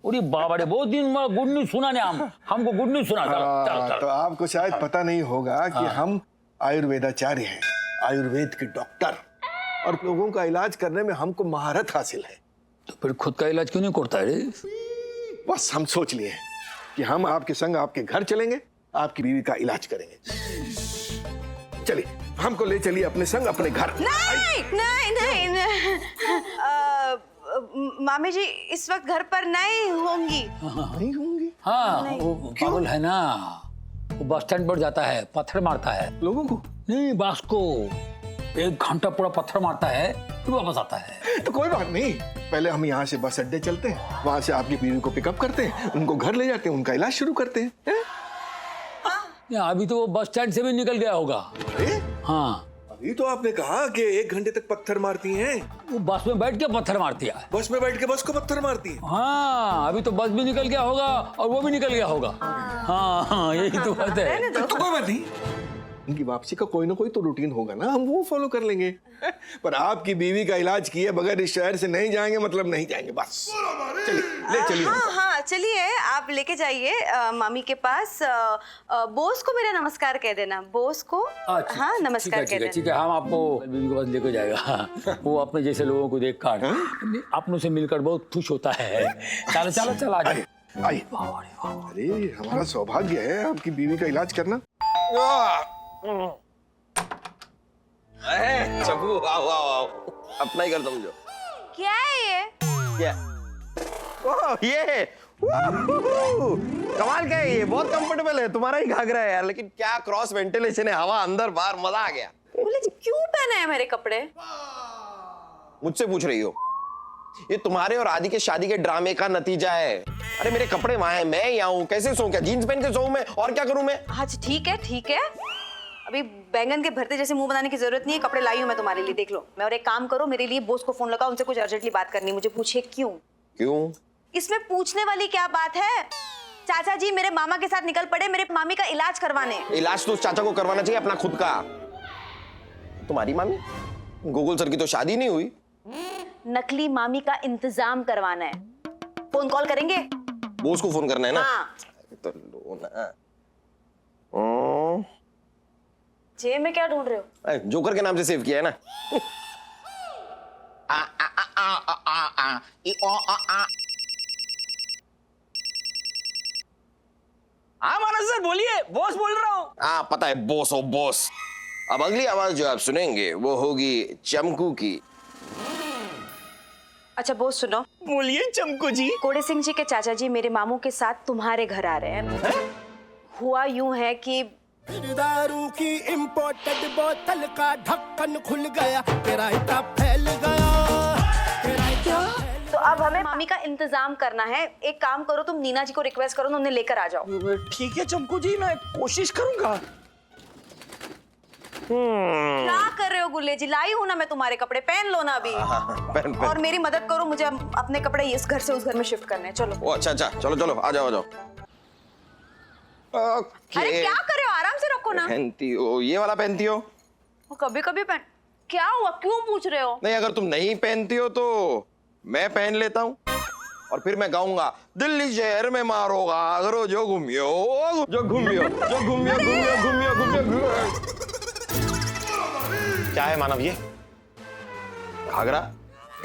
अरे बाबा रे, बहुत दिन में गुड न्यूज सुना ने हमको गुड न्यूज सुना था। तो आपको शायद पता नहीं होगा कि हम आयुर्वेदाचार्य हैं, आयुर्वेद के डॉक्टर, और लोगों का इलाज करने में हमको महारत हासिल है। तो फिर खुद का इलाज क्यों नहीं करता रे? बस हम सोच लिए कि हम आपके संग आपके घर चलेंगे, आपकी बीवी का इलाज करेंगे। चलिए, हमको ले चलिए अपने संग अपने घर। नहीं नहीं नहीं, नहीं। मामी जी इस वक्त घर पर नहीं होंगी। नहीं होंगी? हाँ, वो पागल है ना, वो बस स्टैंड पर जाता है, पत्थर मारता है लोगों को। नहीं, बास को। 1 घंटा पूरा पत्थर मारता है फिर वापस आता है। तो कोई बात नहीं, पहले हम यहाँ से बस अड्डे चलते हैं, वहां से आपकी बीवी को पिकअप करते हैं, उनको घर ले जाते हैं, उनका इलाज शुरू करते हैं, हैं? अभी तो वो बस स्टैंड से भी निकल गया होगा। अरे हाँ, अभी तो आपने कहा कि 1 घंटे तक पत्थर मारती हैं। वो बस में बैठ के पत्थर मारती है। बस में बैठ के बस को पत्थर मारती हैं। हाँ, अभी तो बस भी निकल गया होगा और वो भी निकल गया होगा। हाँ, यही तो बात है। तो कोई बात नहीं, उनकी वापसी का कोई ना कोई तो रूटीन होगा ना, हम वो फॉलो कर लेंगे। पर आपकी बीवी का इलाज किए बगैर इस शहर से नहीं जाएंगे, मतलब नहीं जाएंगे बस। चलिए, ले चलिए। हाँ हाँ चलिए, आप लेके जाइए मामी के पास। बोस को मेरा नमस्कार कह देना, बोस को। हाँ नमस्कार कह देना। ठीक है, हम आपको बीवी के पास लेकर जाएगा। वो अपने जैसे लोगों को देख कर अपनों से मिलकर बहुत खुश होता है। चलो चलो चलो आ जाइए। आइए। अरे हमारा सौभाग्य है आपकी बीवी का इलाज करना। चबू आओ आओ आओ, अपना ही कर समझो। क्या है ये? क्या? ओह ये कमाल का है, ये बहुत कंफर्टेबल है, तुम्हारा ही घाघरा है यार, लेकिन क्या क्रॉस वेंटिलेशन है, हवा अंदर बाहर, मजा आ गया। बोले जी, क्यों पहना है मेरे कपड़े? मुझसे पूछ रही हो? ये तुम्हारे और आदि के शादी के ड्रामे का नतीजा है। अरे मेरे कपड़े वहां हैं, मैं यहाँ हूँ, कैसे सोऊं? क्या जीन्स पहन के सोऊं मैं? और क्या करूं मैं? अच्छा ठीक है ठीक है, अभी बैंगन के भरते जैसे मुंह बनाने की जरूरत नहीं है, कपड़े लाई हूं मैं तुम्हारे लिए, देख लो। मैं और एक काम करो, मेरे लिए बॉस को फोन लगाओ, उनसे कुछ अर्जेंटली बात करनी, मुझे पूछे क्यों? क्यों? इसमें पूछने वाली क्या बात है? चाचा जी मेरे मामा के साथ निकल पड़े मेरे मामी का इलाज करवाने। इलाज तो उस चाचा को करवाना चाहिए, अपना खुद का। तुम्हारी मामी? गूगल सर की तो शादी नहीं हुई। नकली मामी का इंतजाम करवाना है, फोन कॉल करेंगे? बॉस को फोन करना है ना? हाँ। तो लो ना। जेब में क्या ढूंढ रहे हो? जोकर के नाम से सेव किया है ना। हाँ मानस सर बोलिए, बॉस बोल रहा हूँ। हाँ पता है, बॉस हो बॉस। अब अगली आवाज जो आप सुनेंगे वो होगी चमकू की। अच्छा बॉस सुनो। बोलिए चमकू जी। कोड़े सिंह जी के चाचा जी मेरे मामू के साथ तुम्हारे घर आ रहे हैं। हुआ यूं है कि दारू की इम्पोर्टेड बोतल का ढक्कन खुल गया, तेरा इतना फैल गया, तेरा इतना। तो अब हमें मामी का इंतजाम करना है। एक काम करो, तुम नीना जी को रिक्वेस्ट करो ना, उन्हें लेकर आ जाओ। ठीक है चमकू जी, मैं कोशिश करूंगा। क्या कर रहे हो गुल्ले जी? लाई हूं ना मैं तुम्हारे कपड़े, पहन लो ना अभी। पहन। और मेरी मदद करो, मुझे अपने कपड़े इस घर से उस घर में शिफ्ट करने हैं। चलो। ओ अच्छा अच्छा, चलो चलो आ जाओ आ जाओ। अरे क्या कर रहे हो? आराम से रखो ना। पहनती हो ये वाला? पहनती हो? कभी कभी पहन। क्या हुआ, क्यों पूछ रहे हो? नहीं, अगर तुम नहीं पहनती हो तो मैं पहन लेता हूँ और फिर मैं गाऊंगा, दिल्ली शहर में मारो घाघरो जो घूमियो जो घूमियो जो घूमियो घूमियो घूमियो घूमियो। क्या है मानव ये? घाघरा?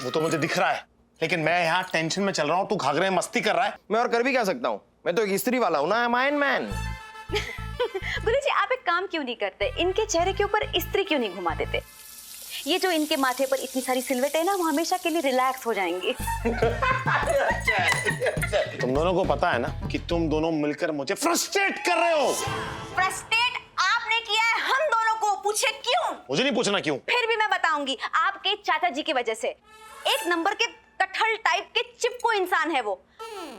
वो तो मुझे दिख रहा है, लेकिन मैं यहाँ टेंशन में चल रहा हूँ, तू घाघरे में मस्ती कर रहा है। मैं और कर भी क्या सकता हूँ, मैं तो एक स्त्री वाला हूँ ना, माइन मैन। गुरु जी आप एक काम क्यों नहीं करते, इनके चेहरे के ऊपर इस्त्री क्यों नहीं घुमा देते? ये जो इनके माथे पर इतनी सारी सिलवट है ना, वो हमेशा के लिए रिलैक्स हो जाएंगी। तुम दोनों को पता है ना कि तुम दोनों मिलकर मुझे फ्रस्ट्रेट कर रहे हो। फ्रस्ट्रेट आपने किया है हम दोनों को, पूछे क्यों? मुझे नहीं पूछना क्यों। फिर भी मैं बताऊंगी, आपके चाचा जी की वजह से। एक नंबर के कटहल टाइप के चिपको इंसान है वो।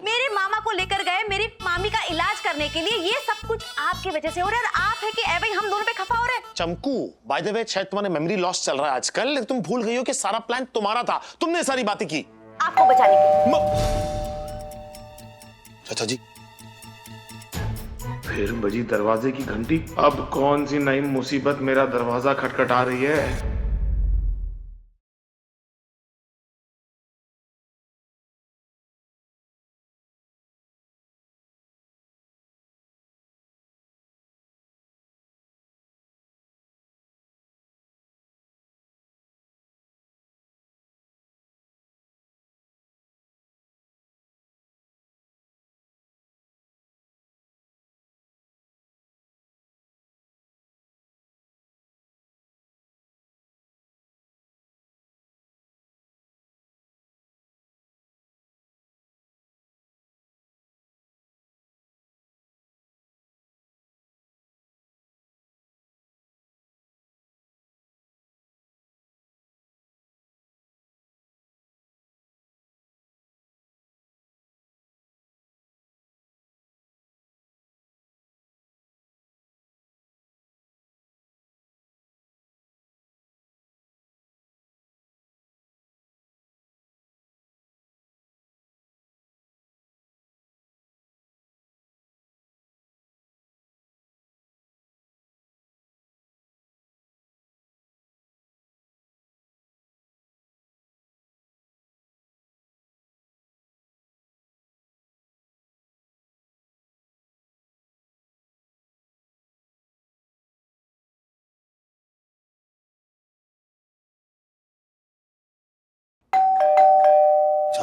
मेरे मामा को लेकर गए मेरी मामी का इलाज करने के लिए, ये सब कुछ आपकी वजह से हो रहा है। और आप है कि ए भाई हम दोनों पे खफा हो रहे हैं। चमकू, बाय द वे शायद तुम्हारे मेमोरी लॉस चल रहा है आजकल, लेकिन तुम भूल गई हो कि सारा प्लान तुम्हारा था, तुमने सारी बातें की आपको बचाने की। चाचा जी, फिर बजी दरवाजे की घंटी। अब कौन सी नई मुसीबत मेरा दरवाजा खटखटा रही है?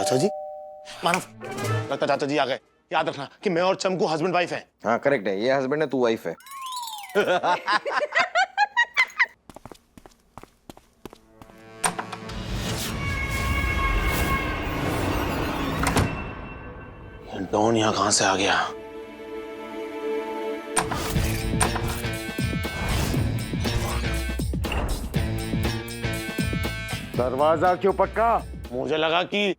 चाचा जी, मानव, लगता चाचा जी आ गए। याद रखना कि मैं और चमकू हस्बैंड वाइफ हैं। हाँ करेक्ट है, ये हस्बैंड है, तू वाइफ है। डॉन यहाँ कहां से आ गया? दरवाजा क्यों पक्का? मुझे लगा कि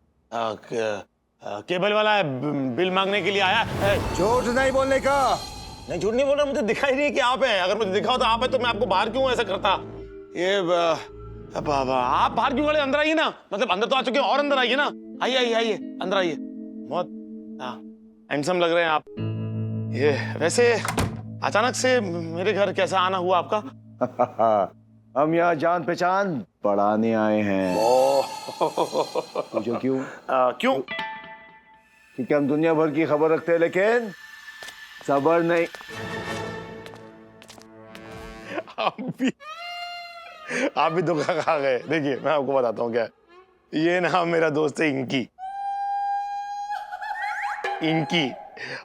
केबल वाला है, बिल मांगने के लिए आया है। झूठ नहीं बोलने का। नहीं, झूठ नहीं बोल रहा, मुझे दिखाई नहीं कि आप हैं। अगर मुझे दिखा होता आप है तो मैं आपको बाहर क्यों ऐसा करता? ये आप बाहर क्यों खड़े? अंदर आइए ना, मतलब अंदर तो आ चुके हैं और अंदर आइए ना। आइए आइए आइए, अंदर आइए। बहुत हैंडसम लग रहे हैं आप। ये वैसे अचानक से मेरे घर कैसा आना हुआ आपका? हम यहाँ जान पहचान बढ़ाने आए हैं। पूछो क्यों? क्यों? क्योंकि हम दुनिया भर की खबर रखते हैं, लेकिन सबर नहीं। आप भी धोखा खा गए। देखिए मैं आपको बताता हूँ क्या है। ये ना मेरा दोस्त है इंकी,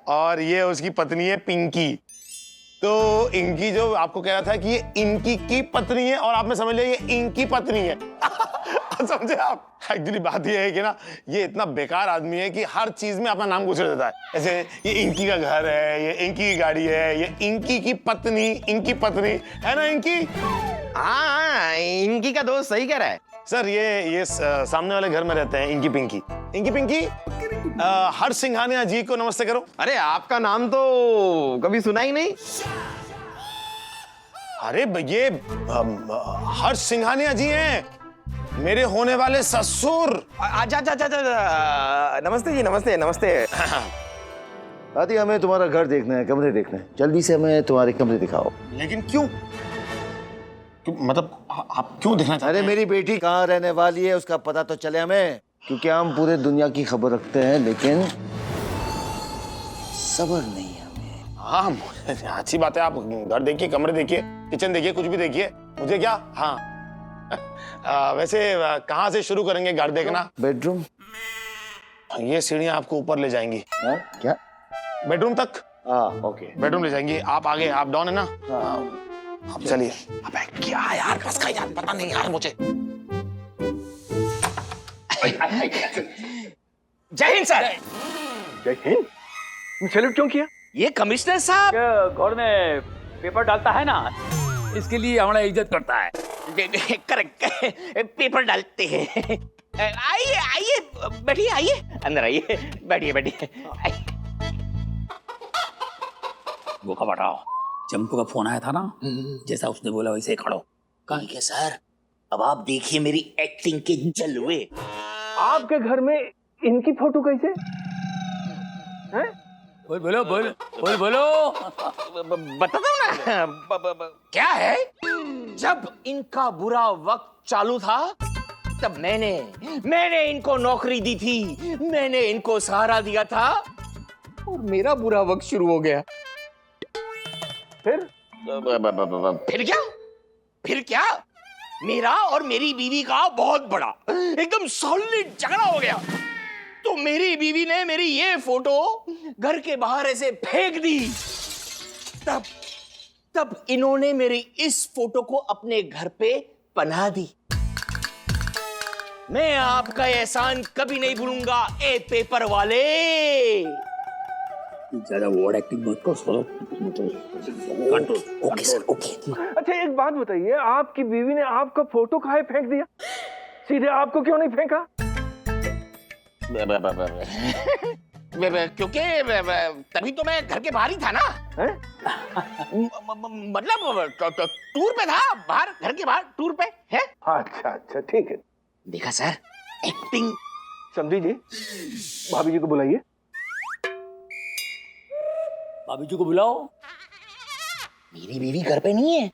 और ये उसकी पत्नी है पिंकी। तो इंकी जो आपको कह रहा था कि ये इनकी की पत्नी है, और आप में समझ लिया ये इनकी पत्नी है। समझे आप? एक्चुअली बात ये है कि ना ये इतना बेकार आदमी है कि हर चीज में अपना नाम गुजर देता है। ऐसे ये इंकी का घर है, ये इंकी की गाड़ी है, ये इंकी की पत्नी, इनकी पत्नी है ना इंकी? हाँ इनकी का दोस्त सही कह रहा है सर। ये सामने वाले घर में रहते हैं इंकी पिंकी। इंकी पिंकी, हर्ष सिंघानिया जी को नमस्ते करो। अरे आपका नाम तो कभी सुना ही नहीं। अरे ये हर्ष सिंघानिया जी हैं, मेरे होने वाले ससुर। अच्छा अच्छा अच्छा, नमस्ते जी, नमस्ते नमस्ते। आदि हमें तुम्हारा घर देखना है, कमरे देखना है। जल्दी से हमें तुम्हारे कमरे दिखाओ। लेकिन क्यों? मतलब आप क्यों देखना चाहते हैं? अरे मेरी बेटी कहाँ रहने वाली है उसका पता तो चले हमें, क्योंकि हम पूरे दुनिया की खबर रखते हैं, लेकिन सबर नहीं है हमें। हाँ अच्छी बात है, आप घर देखिए, कमरे देखिए, किचन देखिए, कुछ भी देखिए, मुझे क्या। हाँ वैसे कहाँ से शुरू करेंगे घर देखना? बेडरूम। ये सीढ़ियाँ आपको ऊपर ले जाएंगी। क्या? बेडरूम तक? हाँ ओके, बेडरूम ले जाएंगी। आप आगे, आप डॉन है ना? हाँ। आप चलिए। अबे क्या यार, बस का यार पता नहीं यार मुझे। जय हिंद सर। जय हिंद। सैल्यूट क्यों किया? ये कमिश्नर साहब कोर्ट में पेपर डालता है ना, इसके लिए हमारा इज्जत करता है। करेक्ट, पेपर डालते हैं। आइए आइए, बैठिए, आइए अंदर आइए, बैठिए बैठिए। वो का बताओ, चंपू का फोन आया था ना, जैसा उसने बोला वैसे खड़ो। ठीक है सर, अब आप देखिए मेरी एक्टिंग के जलवे। आपके घर में इनकी फोटो कैसे? हैं? बोलो बोलो बोलो बोलो। बताता हूँ ना। क्या है, जब इनका बुरा वक्त चालू था तब मैंने इनको नौकरी दी थी, मैंने इनको सहारा दिया था, और मेरा बुरा वक्त शुरू हो गया। फिर क्या मेरा और मेरी बीवी का बहुत बड़ा एकदम सॉलिड झगड़ा हो गया। तो मेरी बीवी ने मेरी ये फोटो घर के बाहर ऐसे फेंक दी। तब इन्होंने मेरी इस फोटो को अपने घर पे पनाह दी। मैं आपका एहसान कभी नहीं भूलूंगा ए पेपर वाले। ज्यादा वर्ड एक्टिंग मत करो। Okay sir, okay. अच्छा एक बात बताइए, आपकी बीवी ने आपका फोटो काहे फेंक दिया? सीधे आपको क्यों नहीं फेंका? क्योंकि तभी तो मैं घर के बाहर ही था ना। मतलब टूर पे था, बाहर, घर के बाहर टूर पे है। अच्छा अच्छा ठीक है। देखा सर, एक्टिंग। समझी जी, भाभी जी को बुलाइए। भाभी जी को बुलाओ। मेरी बीवी घर पे नहीं है।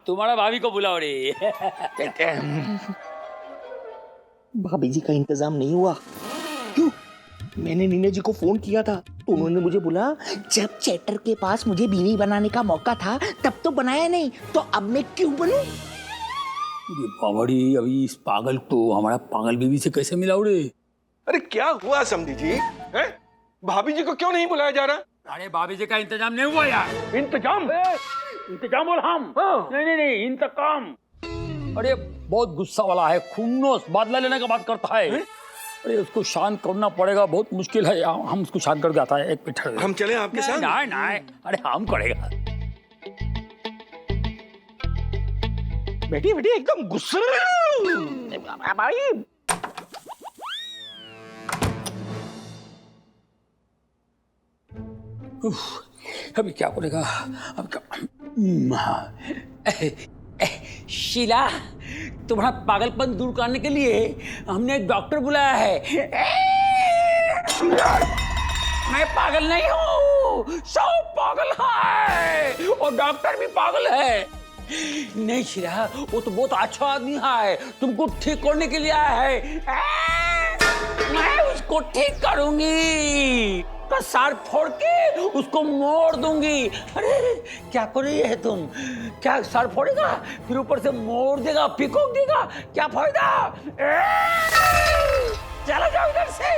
तुम्हारा भाभी को बुलाओ रे। भाभी जी का इंतजाम नहीं हुआ। क्यों? मैंने नीना जी को फोन किया था तो उन्होंने मुझे बोला जब चैटर के पास मुझे बीवी बनाने का मौका था तब तो बनाया नहीं, तो अब मैं क्यों बनूं? बावड़ी, अभी इस पागल तो हमारा पागल बीवी से कैसे मिलाओ रे? अरे क्या हुआ समधी जी? हैं? भाभी जी को क्यों नहीं बुलाया जा रहा? अरे भाभी जी का इंतजाम नहीं हुआ यार। इंतजाम? इंतजाम बोल हम। नहीं इंतकाम। अरे बहुत गुस्सा वाला है, खुन्नस, बदला लेने का बात करता है। अरे उसको शांत करना पड़ेगा, बहुत मुश्किल है। हम उसको शांत करके आता है। एक मिनट। हम चले आपके साथ? नहीं, अरे हम करेगा। बेटी एकदम गुस्से भाई। अभी क्या करेगा? अब शीला, तुम्हारा पागलपन दूर करने के लिए हमने एक डॉक्टर बुलाया है। मैं पागल नहीं हूँ, सब पागल है और डॉक्टर भी पागल है। नहीं शीला, वो तो बहुत अच्छा आदमी है, तुमको ठीक करने के लिए आया है। मैं उसको ठीक करूंगी, का सर फोड़ के उसको मोड़ दूंगी। अरे क्या कर रही है तुम? क्या सर फोड़ेगा फिर ऊपर से मोड़ देगा, पिकोक देगा, क्या फायदा? चला जाओ इधर से,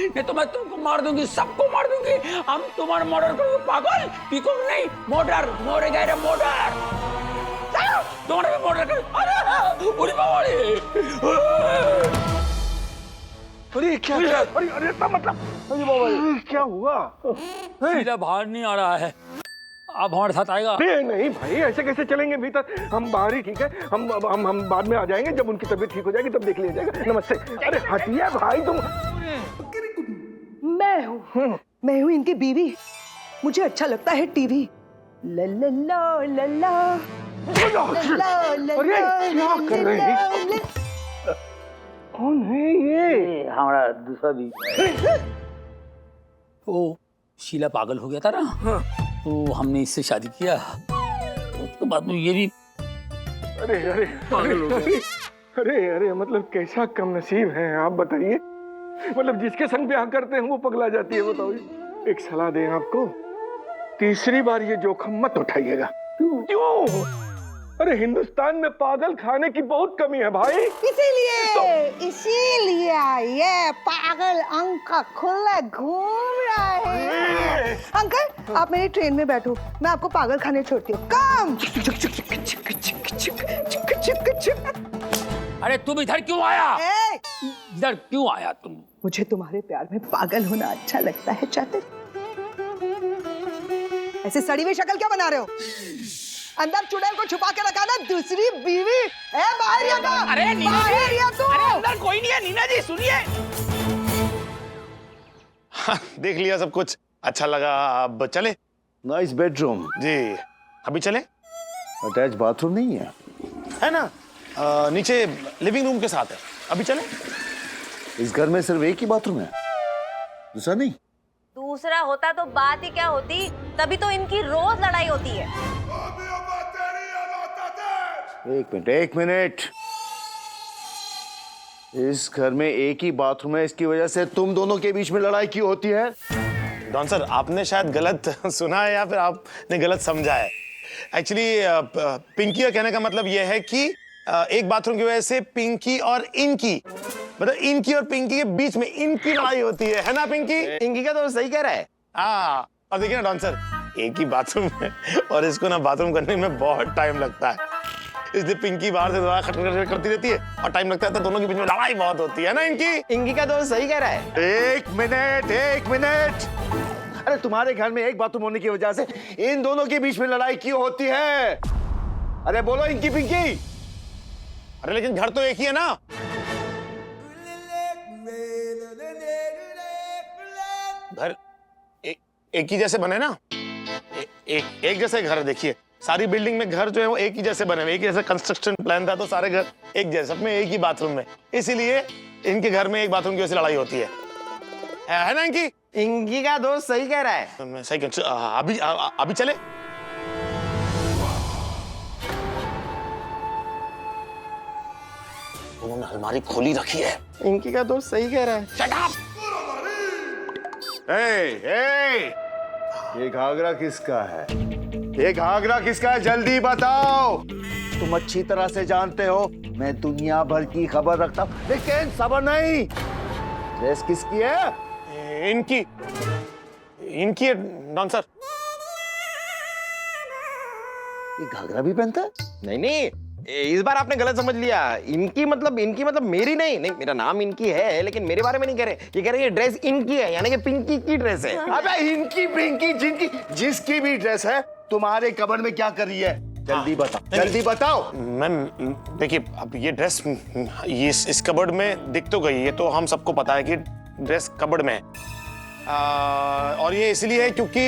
नहीं तो मैं तुमको मार दूंगी, सबको मार दूंगी। हम तुम्हारा मर्डर करोगे पागल? पिकोक नहीं, मर्डर, मोरे गए मर्डर। चलो तुम्हारा भी मर्डर करो। अरे उरी बाबा, अरे क्या? अरे मतलब अरे बाबा क्या हुआ? शीला बाहर नहीं आ रहा है, आप हमारे साथ आएगा? नहीं भाई, ऐसे कैसे चलेंगे भीतर? हम बाहर ही ठीक है, हम बाद में आ जाएंगे, जब उनकी तबीयत ठीक हो जाएगी तब देख लिया जाएगा। नमस्ते। अरे हटिए भाई तुम। मैं हूँ इनकी बीवी, मुझे अच्छा लगता है टीवी। लल्ला लल्ला अरे क्या कर रहे हैं? कौन है ये? हमारा दूसरा भी। वो शीला पागल हो गया था ना, तो हमने इससे शादी किया, उसके बाद में ये भी अरे पागल हो गया। अरे मतलब कैसा कम नसीब है आप बताइए। मतलब जिसके संग ब्याह करते हैं वो पगला जाती है। बताओ, एक सलाह दें आपको, तीसरी बार ये जोखिम मत उठाइएगा। क्यों? अरे हिंदुस्तान में पागल खाने की बहुत कमी है भाई। इसीलिए ये पागल अंकल खुला घूम रहा है। अंकल आप मेरी ट्रेन में बैठो, मैं आपको पागल खाने छोड़ती हूँ। कम। अरे तुम इधर क्यों आया? इधर क्यों आया तुम? मुझे तुम्हारे प्यार में पागल होना अच्छा लगता है चाचा। ऐसे सड़ी हुई शक्ल क्या बना रहे हो? अंदर चुड़ैल को छुपा के रखा ना दूसरी बीवी है। बाहर का। अरे नीना जी, अरे अंदर कोई नहीं है। नीना जी सुनिए। हाँ, देख लिया सब कुछ, अच्छा लगा, अब चले? नाइस बेडरूम जी, अभी चले? अटैच बाथरूम नहीं है ना? नीचे लिविंग रूम के साथ है, अभी चले? इस घर में सिर्फ एक ही बाथरूम है, दूसरा नहीं? दूसरा होता तो बात ही क्या होती, तभी तो इनकी रोज लड़ाई होती है। एक मिनट, इस घर में एक ही बाथरूम है, इसकी वजह से तुम दोनों के बीच में लड़ाई क्यों होती है? डॉन सर, आपने शायद गलत सुना है या फिर आपने गलत समझा है। एक्चुअली पिंकी का कहने का मतलब यह है कि एक बाथरूम की वजह से पिंकी और इनकी, मतलब इनकी और पिंकी के बीच में इनकी लड़ाई होती है ना पिंकी? इनकी का तो सही कह रहा है। हाँ, और देखिए ना डॉन सर, एक ही बाथरूम है और इसको ना बाथरूम करने में बहुत टाइम लगता है, इसलिए पिंकी बाहर से दरवाजा खटखट करती रहती है और टाइम लगता है, तो दोनों के बीच में लड़ाई बहुत होती है ना इनकी का दोस्त सही कह रहा है। एक मिनट, अरे तुम्हारे घर में एक बाथरूम होने की वजह से इन दोनों के बीच में लड़ाई क्यों होती है? अरे बोलो इंकी पिंकी। अरे लेकिन घर तो एक ही है ना। घर एक ही जैसे बने ना, एक जैसे घर। देखिए सारी बिल्डिंग में घर जो है वो एक ही जैसे बने हुए, एक जैसा कंस्ट्रक्शन प्लान था, तो सारे घर एक जैसे, सब में एक ही बाथरूम में, इसीलिए इनके घर में एक बाथरूम की वजह से लड़ाई होती है ना इनकी? इनकी का दोस्त सही कह रहा है। सही। अभी चले? उन्होंने अलमारी खोली रखी है। इनकी का दोस्त सही कह रहा है। Shut up! ये घाघरा किसका है? ये घाघरा किसका है? जल्दी बताओ। तुम अच्छी तरह से जानते हो मैं दुनिया भर की खबर रखता हूं, लेकिन सबर नहीं। ड्रेस किसकी है? इनकी इनकी है डॉन सर। ये घाघरा भी पहनता है? नहीं नहीं, इस बार आपने गलत समझ लिया। इनकी मतलब मेरी नहीं। नहीं, मेरा नाम इनकी है, लेकिन मेरे बारे में नहीं कह रहे। ये कह रहे हैं ये ड्रेस इनकी है, यानी कि पिंकी की ड्रेस है। अबे इनकी पिंकी जिनकी जिसकी भी ड्रेस है, तुम्हारे कबर्ड में क्या कर रही है? जल्दी बताओ, जल्दी बताओ। मैम देखिए, अब ये ड्रेस ये इस कबर्ड में दिख तो गई, ये तो हम सबको पता है कि ड्रेस कबर्ड में है। और ये इसलिए है क्योंकि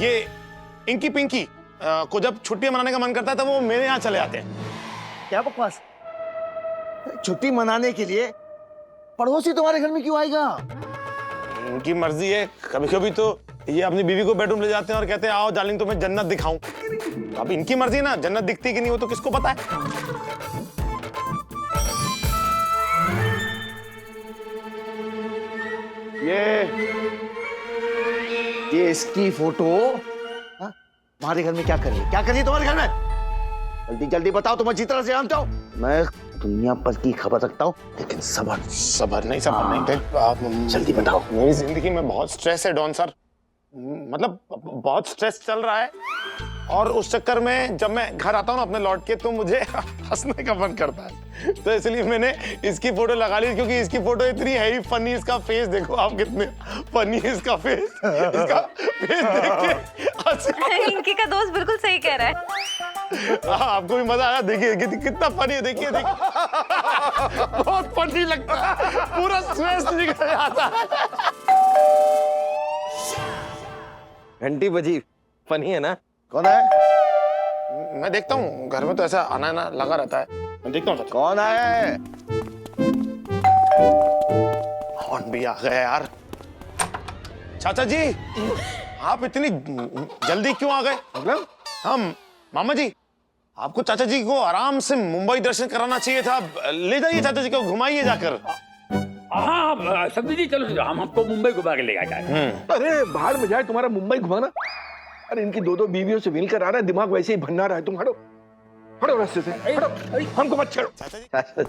ये इंकी पिंकी को जब छुट्टियां मनाने का मन करता है तब वो मेरे यहाँ चले आते हैं। क्या बकवास? छुट्टी मनाने के लिए पड़ोसी तुम्हारे घर में क्यों आएगा? उनकी मर्जी है। कभी कभी तो ये अपनी बीवी को बेडरूम ले जाते हैं और कहते हैं आओ डार्लिंग तुम्हें जन्नत दिखाऊं। अब इनकी मर्जी है ना, जन्नत दिखती कि नहीं वो तो किसको पता है। ये इसकी फोटो तुम्हारे घर में क्या कर रही है? क्या कर रही है तुम्हारे घर में? जल्दी जल्दी बताओ, तुम अच्छी तरह से जानता हूँ। मैं दुनिया पर की खबर रखता हूँ, लेकिन सबर नहीं। जल्दी बताओ। मेरी जिंदगी में बहुत स्ट्रेस है डॉन सर, मतलब बहुत स्ट्रेस चल रहा है। और उस चक्कर में जब मैं घर आता हूँ ना अपने लौट के, तो मुझे हंसने का मन करता है। तो इसलिए मैंने इसकी फोटो लगा ली, क्योंकि इसकी फोटो इतनी है ही फनी। इसका फेस देखो आप, कितने फनी है इसका फेस। इसका फेस देख के इनकी का दोस्त बिल्कुल सही कह रहा है। आपको भी मजा आया? देखिए कितना फनी है, देखिए बहुत फनी लगता है, पूरा स्ट्रेस निकल जाता है। घंटी बजी, फनी है ना? कौन है? मैं देखता हूँ, घर में तो ऐसा आना ना लगा रहता है। मैं देखता हूँ कौन है? कौन भी आ गया यार। चाचा जी, आप इतनी जल्दी क्यों आ गए? मतलब हम मामा जी, आपको चाचा जी को आराम से मुंबई दर्शन कराना चाहिए था। ले जाइए चाचा जी को, घुमाइए जाकर। हाँ सब्जी जी, चलो हम आपको मुंबई घुमा के ले जाए। अरे बाहर में जाए तुम्हारा मुंबई घुमाना। अरे इनकी दो बीवियों से मिलकर आ रहा है, दिमाग वैसे ही भन्ना रहा है। तुम हटो हटो रास्ते से, हटो, हमको मत छेड़ो।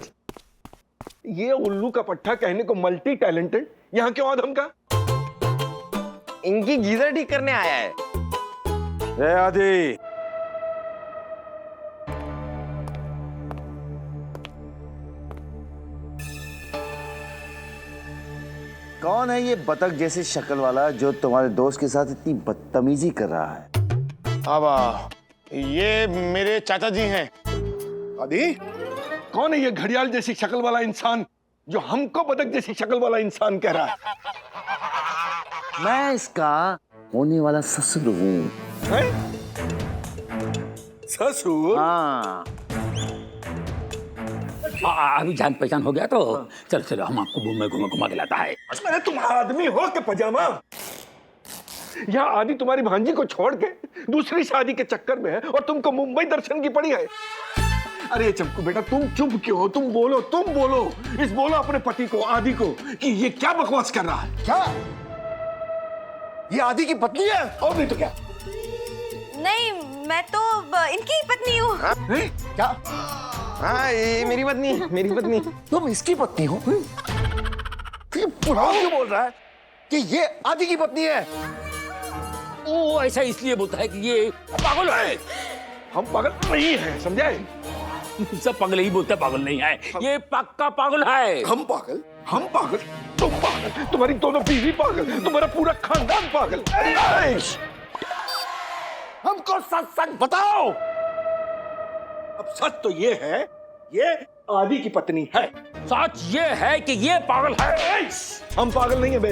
ये उल्लू का पट्टा कहने को मल्टी टैलेंटेड, यहाँ क्यों आदम का? इनकी गीजर ठीक करने आया है। ए आदि, कौन है ये बतख जैसी शक्ल वाला जो तुम्हारे दोस्त के साथ इतनी बदतमीजी कर रहा है? अब ये मेरे चाचा जी हैं। आदि, कौन है ये घड़ियाल जैसी शक्ल वाला इंसान जो हमको बतख जैसी शक्ल वाला इंसान कह रहा है? मैं इसका होने वाला ससुर हूँ। ससुर? हाँ। अभी जान पहचान हो गया तो चलो चलो हम आपको मुंबई घुमा के लाता है। अरे तुम आदमी हो के पजामा? यहाँ आदि तुम्हारी भांजी को छोड़ के दूसरी शादी के चक्कर में है और तुमको मुंबई दर्शन की पड़ी है। अरे चंपू बेटा, तुम चुप क्यों हो? तुम बोलो इस बोलो अपने पति को, आदि को, कि ये क्या बकवास कर रहा है। क्या ये आदि की पत्नी है? और नहीं तो क्या? नहीं, मैं तो इनकी पत्नी हूँ। क्या? हाँ ये मेरी पत्नी। तुम इसकी पत्नी हो? तो ये पुलाव क्यों बोल रहा है कि ये आदि की पत्नी है? वो ऐसा इसलिए बोलता है कि ये पागल है। हम पागल नहीं है, समझे? सब पागल ही बोलते, पागल नहीं है। ये पक्का पागल है। हम पागल, तुम पागल, तुम्हारी दोनों बीवी पागल, तुम्हारा पूरा खानदान पागल। हमको सच बताओ। अब सच तो ये है, ये आदि की पत्नी है। सच ये है कि ये पागल है। हम पागल नहीं है बे।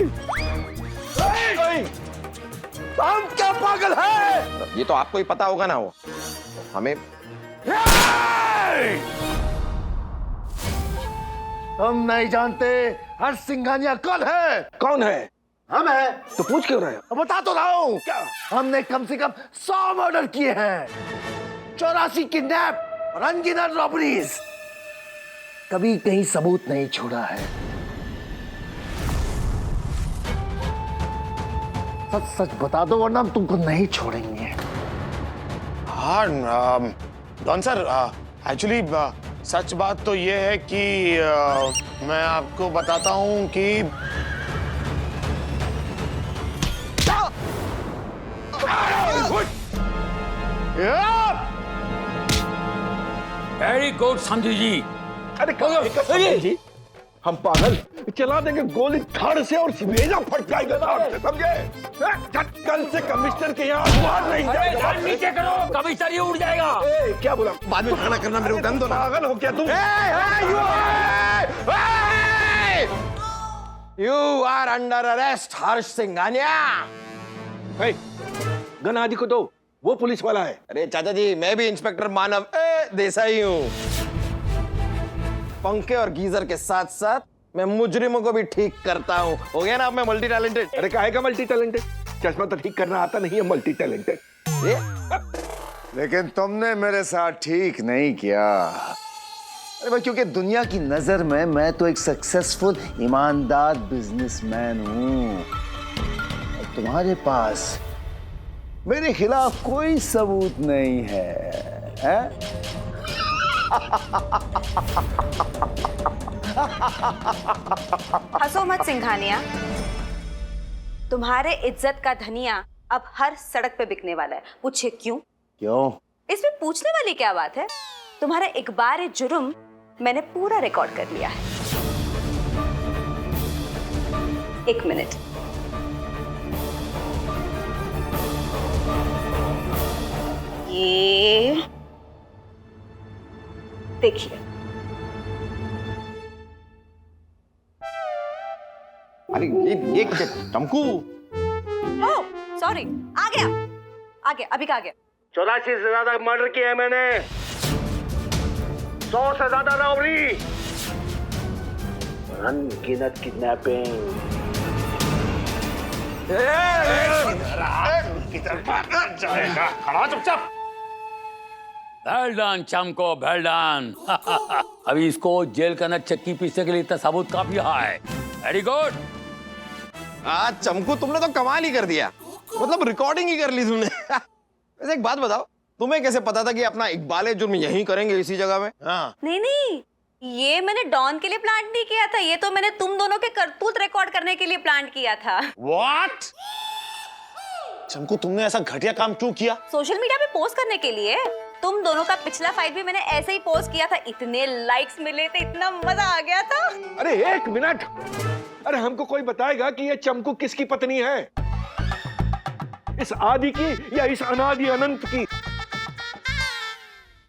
हम क्या पागल है? ये तो आपको ही पता होगा ना। वो हमें हम नहीं जानते हर्ष सिंघानिया कौन है? कौन है? हम है। तो पूछ क्यों रहे हो? बता तो रहा हूँ। क्या? हमने कम से कम 100 मर्डर किए हैं, 84 किडनैप और अनगिनत रॉबरीज। कभी कहीं सबूत नहीं छोड़ा है। सच सच बता दो वरना हम तुमको नहीं छोड़ेंगे। हाँ डॉन सर, एक्चुअली सच बात तो ये है कि मैं आपको बताता हूँ कि वेरी गुड समझू जी। अरे जी हम पागल चला देंगे गोली धड़ से और भेजा फट जाएगा धड़ से, समझे? कल से कमिश्नर के यहाँ बाहर नहीं जाएगा। नीचे करो, कमिश्नर ही उड़ जाएगा। क्या बोला? बाद में खाना करना, मेरे को गन दो ना। पागल हो क्या तुम? You are under arrest, Harsh Singhania. Gun आदि को दो, वो पुलिस वाला है। अरे चाचा जी, मैं भी इंस्पेक्टर मानव देसाई हूँ। पंखे और गीजर के साथ साथ मैं मुजरिमों को भी ठीक करता हूँ। हो गया ना अब मैं मल्टी टैलेंटेड। अरे काहे का मल्टी टैलेंटेड? चश्मा तो ठीक करना आता नहीं है, मल्टी टैलेंटेड। लेकिन तुमने मेरे साथ ठीक नहीं किया। अरे भाई, क्योंकि दुनिया की नजर में मैं तो एक सक्सेसफुल ईमानदार बिजनेसमैन हूं और तुम्हारे पास मेरे खिलाफ कोई सबूत नहीं है? हंसो मत सिंघानिया, तुम्हारे इज्जत का धनिया अब हर सड़क पे बिकने वाला है। पूछे क्यों? क्यों? इसमें पूछने वाली क्या बात है? तुम्हारा इकबार जुर्म मैंने पूरा रिकॉर्ड कर लिया है। 1 मिनट। ये देखिए। अरे ये चमकू। ओह सॉरी, आ गया अभी का आ गया। 84 से ज्यादा मर्डर किया है मैंने, 100 से ज्यादा रॉबरी, अनगिनत किडनैपिंग। खड़ा चुपचाप। वेल डन चमको, वेल डन। अभी इसको जेल के अंदर चक्की पीसने के लिए इतना सबूत काफी है। Very good. आज चमकू तुमने तो कमाल ही कर दिया, मतलब रिकॉर्डिंग ही कर ली तुमने। वैसे एक बात बताओ, तुम्हें कैसे पता था कि अपना इकबाल जुर्म यहीं करेंगे, इसी जगह में? हाँ। नहीं, ये मैंने डॉन के लिए प्लान नहीं किया था, ये तो मैंने तुम दोनों के करतूत रिकॉर्ड करने के लिए प्लान किया था। What? चमकू, तुमने ऐसा घटिया काम क्यों किया? सोशल मीडिया पे पोस्ट करने के लिए। तुम दोनों का पिछला फाइट भी मैंने ऐसे ही पोस्ट किया था, इतने लाइक्स मिले थे, इतना मजा आ गया था। अरे 1 मिनट, अरे हमको कोई बताएगा कि ये चमकू किसकी पत्नी है? इस आदि की या इस अनादि अनंत की?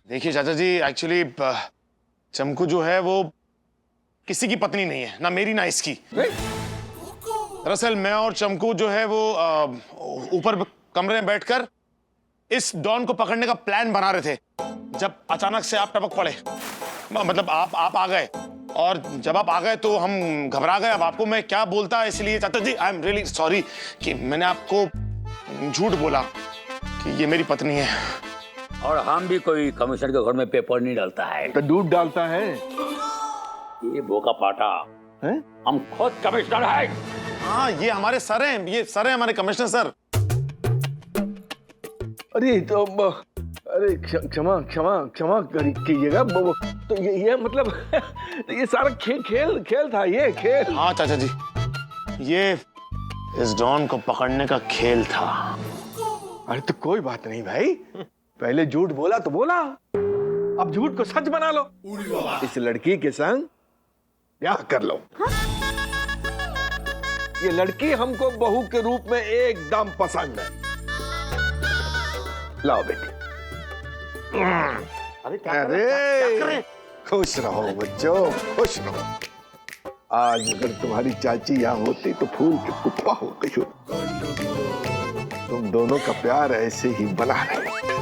देखिए चाचा जी, एक्चुअली चमकू जो है वो किसी की पत्नी नहीं है, ना मेरी ना इसकी। दरअसल मैं और चमकू जो है वो ऊपर कमरे में बैठकर इस डॉन को पकड़ने का प्लान बना रहे थे, जब अचानक से आप टपक पड़े। मतलब आप आ गए, और जब आप आ गए तो हम घबरा गए। अब आपको मैं क्या बोलता, इसलिए चाचा जी आई एम रियली सॉरी कि मैंने आपको झूठ बोला कि ये मेरी पत्नी है। और हम भी कोई कमिश्नर के घर में पेपर नहीं डालता है, तो दूध डालता है। ये बोका पाटा है? हम खुद कमिश्नर है। हाँ, ये हमारे सर हैं, ये सर हैं हमारे कमिश्नर सर। अरे तो अरे क्षमा कीजिएगा। तो ये मतलब ये सारा खेल था, ये खेल। हाँ चाचा जी, ये इस डॉन को पकड़ने का खेल था। अरे तो कोई बात नहीं भाई, पहले झूठ बोला तो बोला, अब झूठ को सच बना लो। इस लड़की के संग ब्याह कर लो। ये लड़की हमको बहू के रूप में एकदम पसंद है। लाओ बेटी। अरे खुश रहो बच्चों, खुश रहो। आज अगर तुम्हारी चाची यहाँ होती तो फूल के कुप्पा हो गई हो। तुम दोनों का प्यार ऐसे ही बना रहे।